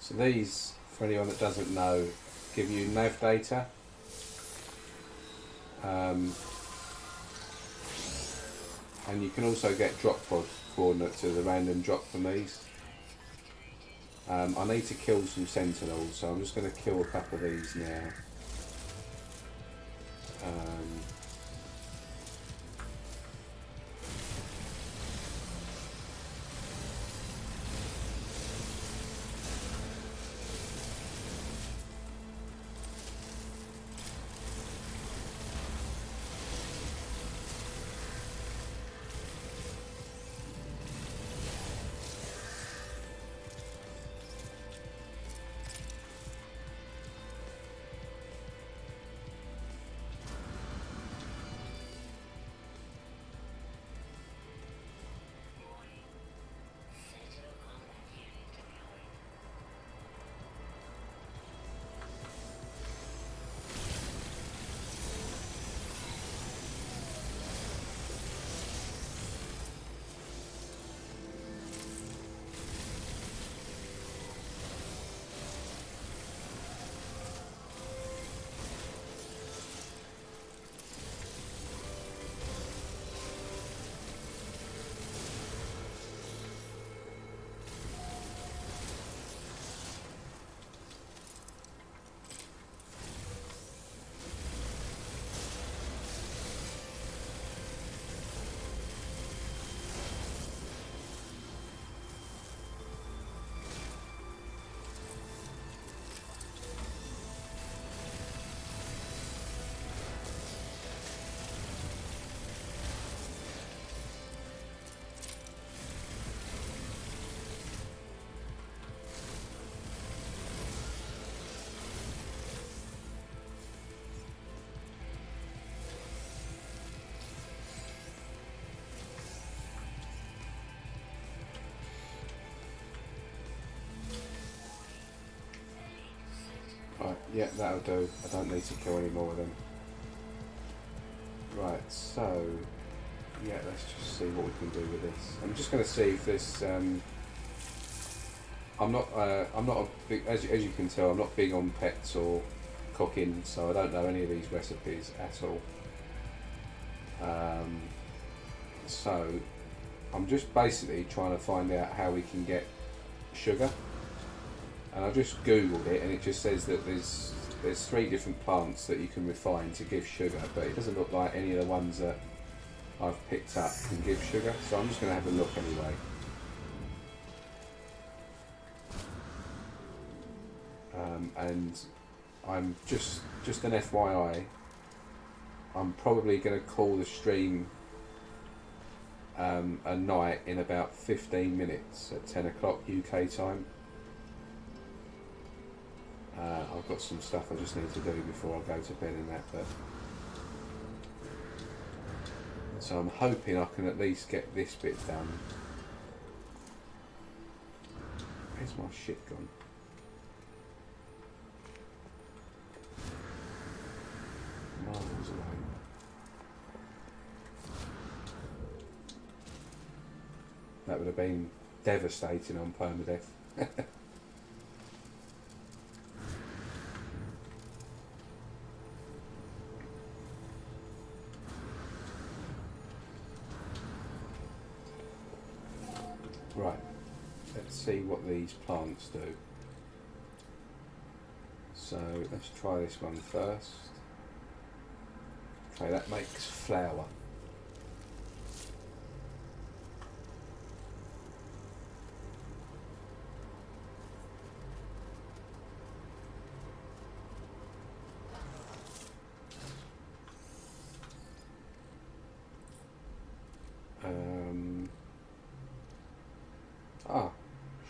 So these, for anyone that doesn't know, give you nav data. And you can also get drop pod coordinates as a random drop from these. I need to kill some sentinels, so I'm just going to kill a couple of these now. Yeah, that'll do. I don't need to kill any more of them. Right, so yeah, let's just see what we can do with this. I'm just going to see if this. I'm not a big, as you can tell, I'm not big on pets or cooking, so I don't know any of these recipes at all. So I'm just basically trying to find out how we can get sugar, and I just googled it, and it just says that there's 3 different plants that you can refine to give sugar, but it doesn't look like any of the ones that I've picked up can give sugar, so I'm just going to have a look anyway. And I'm just an FYI, I'm probably going to call the stream a night in about 15 minutes at 10 o'clock UK time. I've got some stuff I just need to do before I go to bed and that, but so I'm hoping I can at least get this bit done. Where's my shit gone? Miles away. That would have been devastating on permadeath. Right, let's see what these plants do. So let's try this one first. Okay, that makes flour.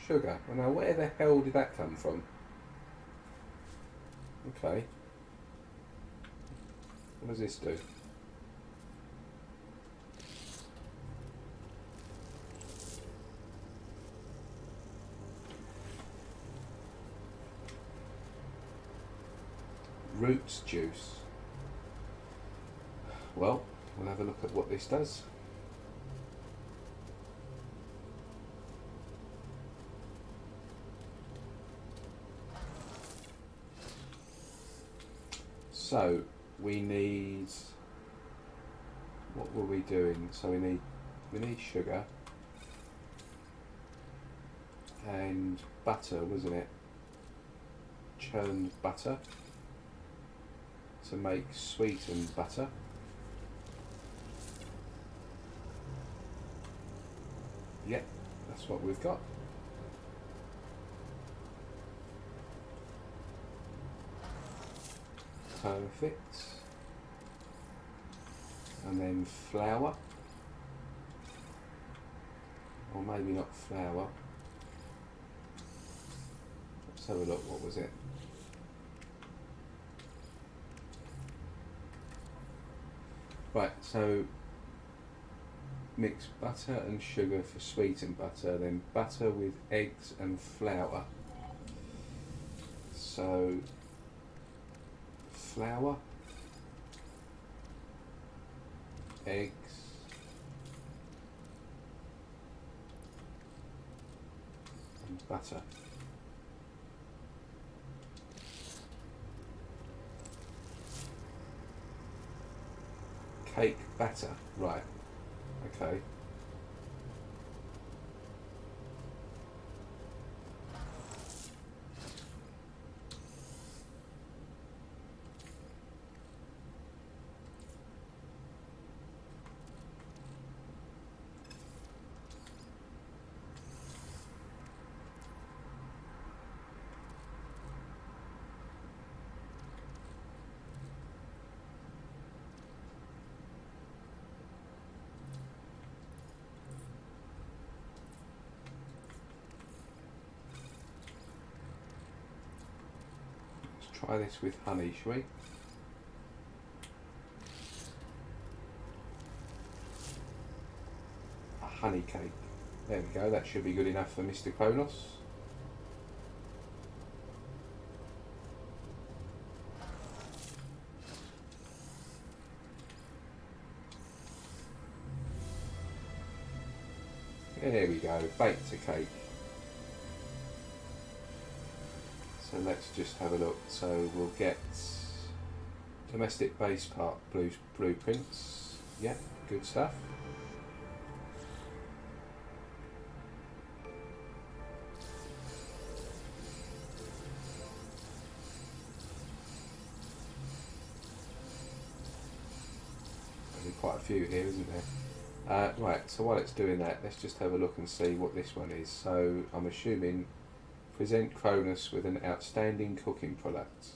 Sugar. Well, now where the hell did that come from? Okay. What does this do? Roots juice. Well, we'll have a look at what this does. So we need, what were we doing? So we need sugar and butter, wasn't it? Churned butter to make sweetened butter. Yep, that's what we've got. Perfect. And then flour, or maybe not flour. Let's have a look. What was it? Right, so mix butter and sugar for sweetened butter, then butter with eggs and flour. So flour, eggs, and butter. Cake batter, right, okay. Try this with honey, shall we? A honey cake. There we go, that should be good enough for Mr. Kronos. There we go, baked a cake. So let's just have a look. So we'll get domestic base part blueprints. Yeah, good stuff. There's quite a few here, isn't there? Right, so while it's doing that, let's just have a look and see what this one is. So I'm assuming present Cronus with an outstanding cooking product.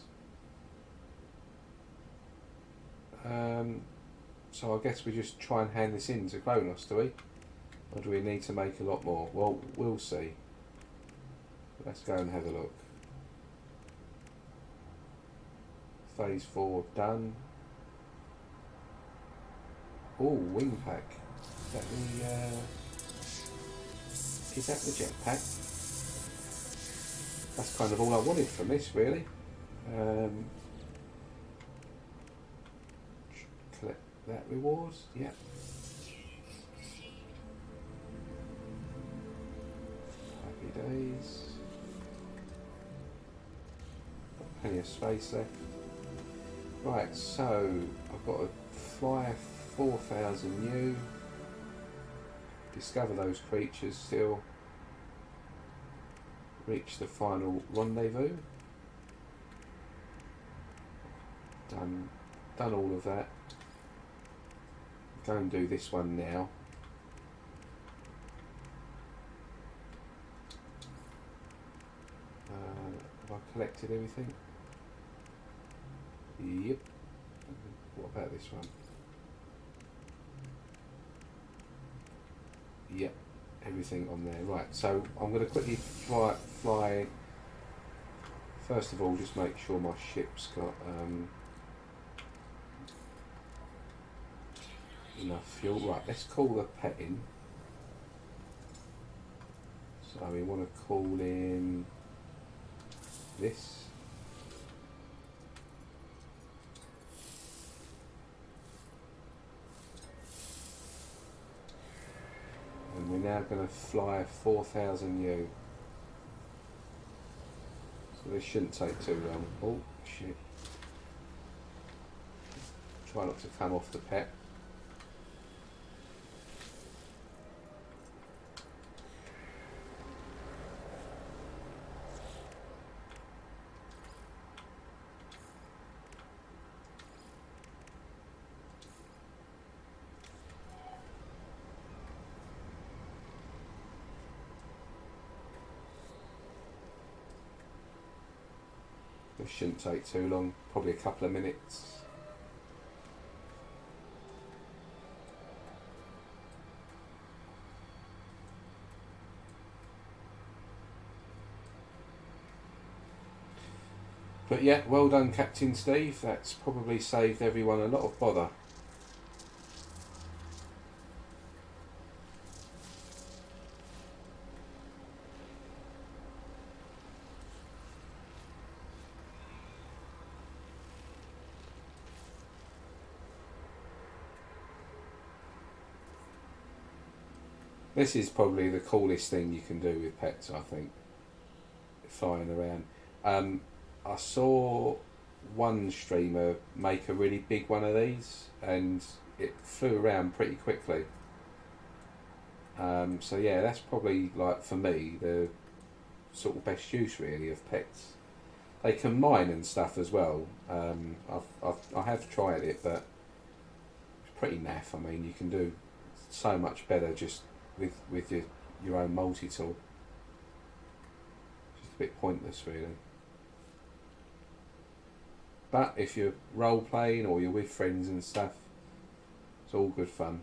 So I guess we just try and hand this in to Cronus, do we? Or do we need to make a lot more? Well, we'll see. Let's go and have a look. Phase 4 done. Oh, wing pack. Is that the jetpack? That's kind of all I wanted from this, really. Collect that rewards. Yeah. Happy days. Got plenty of space left. Right, so I've got to fly 4,000 U. Discover those creatures still. Reach the final rendezvous. Done all of that. Go and do this one now. Have I collected everything? Yep. What about this one? Yep, everything on there. Right, so I'm going to quickly fly. First of all, just make sure my ship's got enough fuel. Right, let's call the pet in. So we want to call in this. And we're now going to fly 4,000 U. So this shouldn't take too long. Oh, shit. Try not to come off the pet. This shouldn't take too long, probably a couple of minutes. But yeah, well done Captain Steve, that's probably saved everyone a lot of bother. This is probably the coolest thing you can do with pets, I think, flying around. I saw one streamer make a really big one of these and it flew around pretty quickly. So yeah, that's probably, like, for me, the sort of best use really of pets. They can mine and stuff as well. I have tried it, but it's pretty naff. I mean, you can do so much better just with your own multi-tool. Just a bit pointless really. But if you're role playing or you're with friends and stuff, it's all good fun.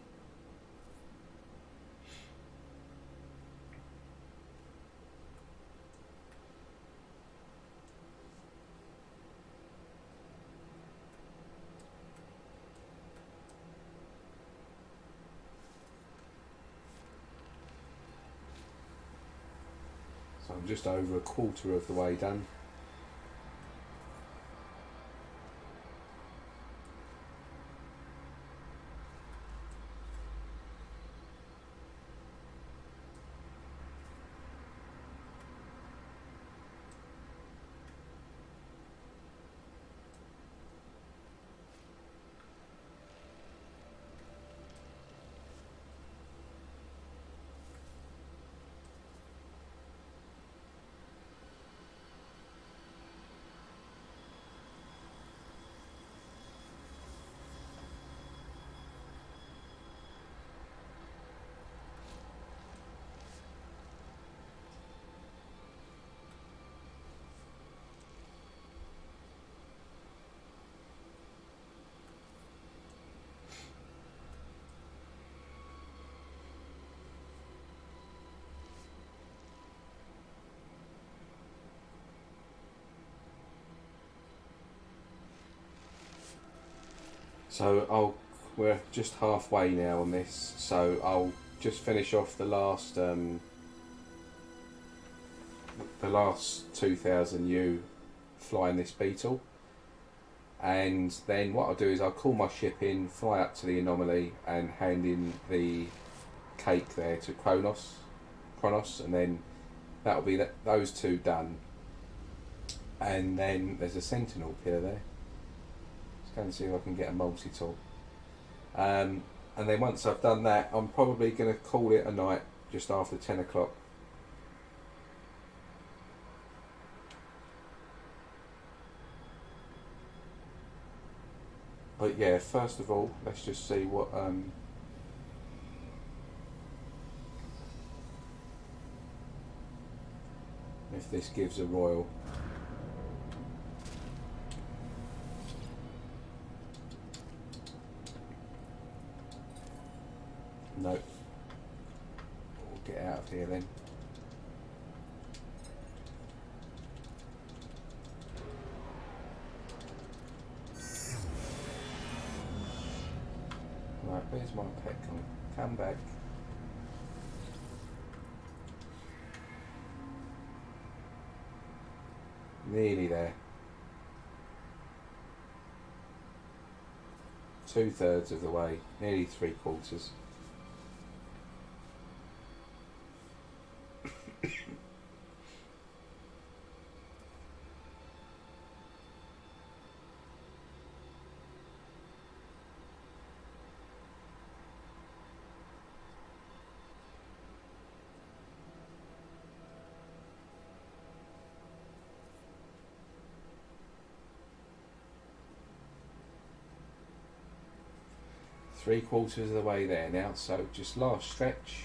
So I'm just over a quarter of the way done. So we're just halfway now on this, so I'll just finish off the last 2000 U flying this beetle, and then what I'll do is I'll call my ship in, fly up to the anomaly and hand in the cake there to Kronos, and then that'll be those two done. And then there's a sentinel pillar there. Let's go and see if I can get a multi-tool. And then once I've done that, I'm probably going to call it a night just after 10 o'clock. But yeah, first of all, let's just see what if this gives a royal. Nope. We'll get out of here then. Right, where's my pet coming? Come back. Nearly there. 2/3 of the way, nearly 3/4. Three-quarters of the way there now, so just last stretch.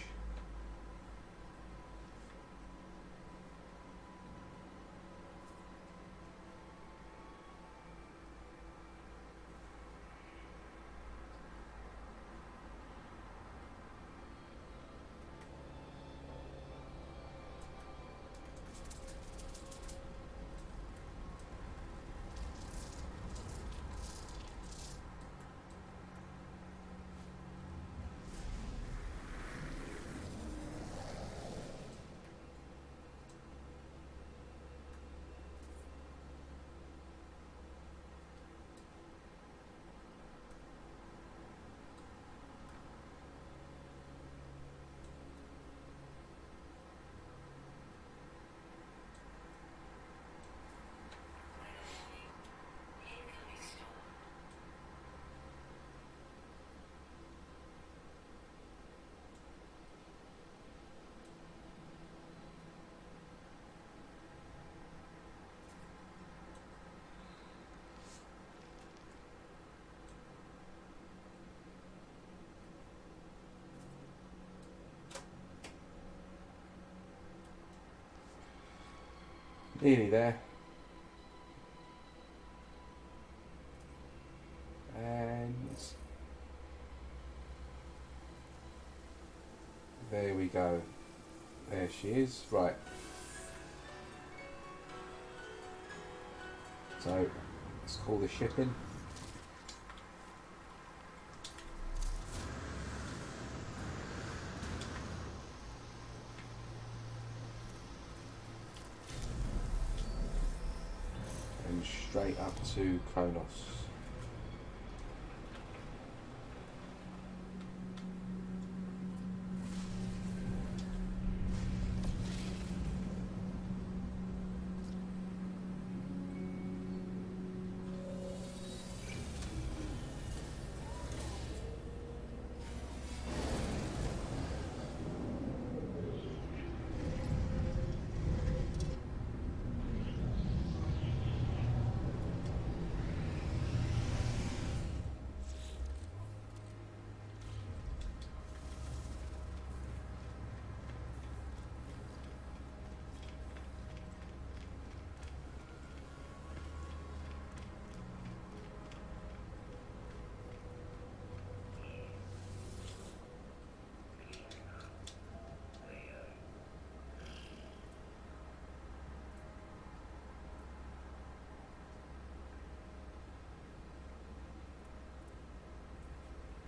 Nearly there. And there we go. There she is. Right. So let's call the ship in. Straight up to Kronos.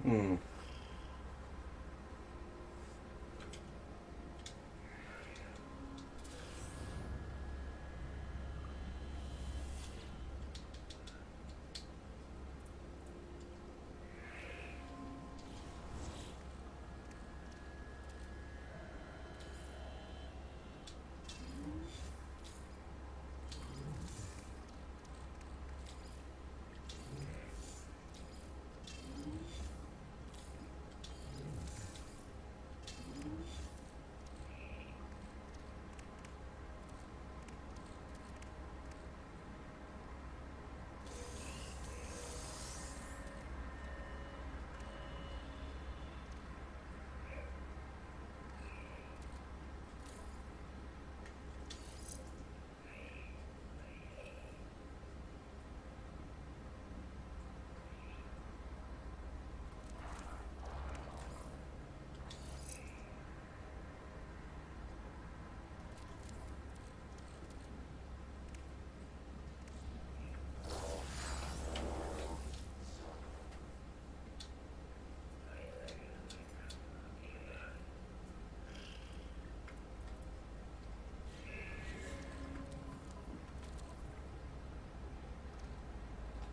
Mm.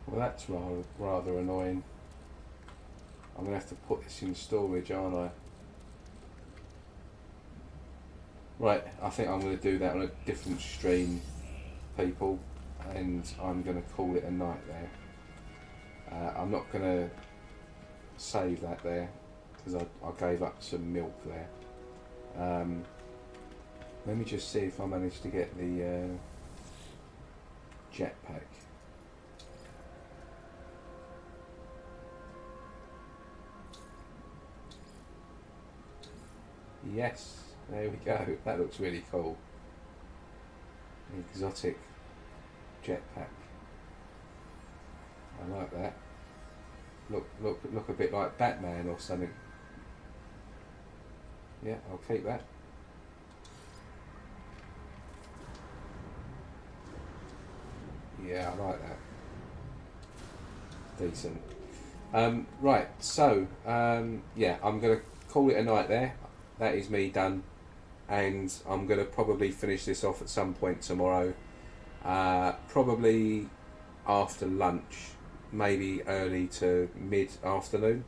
Well, that's rather annoying. I'm going to have to put this in storage, aren't I? Right, I think I'm going to do that on a different stream, people, and I'm going to call it a night there. I'm not going to save that there because I gave up some milk there. Let me just see if I managed to get the jetpack. Yes, there we go. That looks really cool. An exotic jetpack. I like that. Look a bit like Batman or something. Yeah, I'll keep that. Yeah, I like that. Decent. Right, so yeah, I'm going to call it a night there. That is me done, and I'm going to probably finish this off at some point tomorrow, probably after lunch, maybe early to mid-afternoon.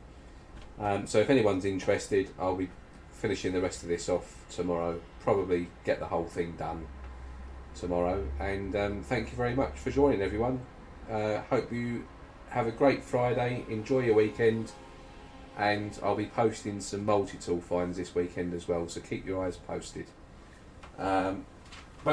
So if anyone's interested, I'll be finishing the rest of this off tomorrow, probably get the whole thing done tomorrow, and thank you very much for joining, everyone. Hope you have a great Friday, enjoy your weekend, and I'll be posting some multi-tool finds this weekend as well, so keep your eyes posted.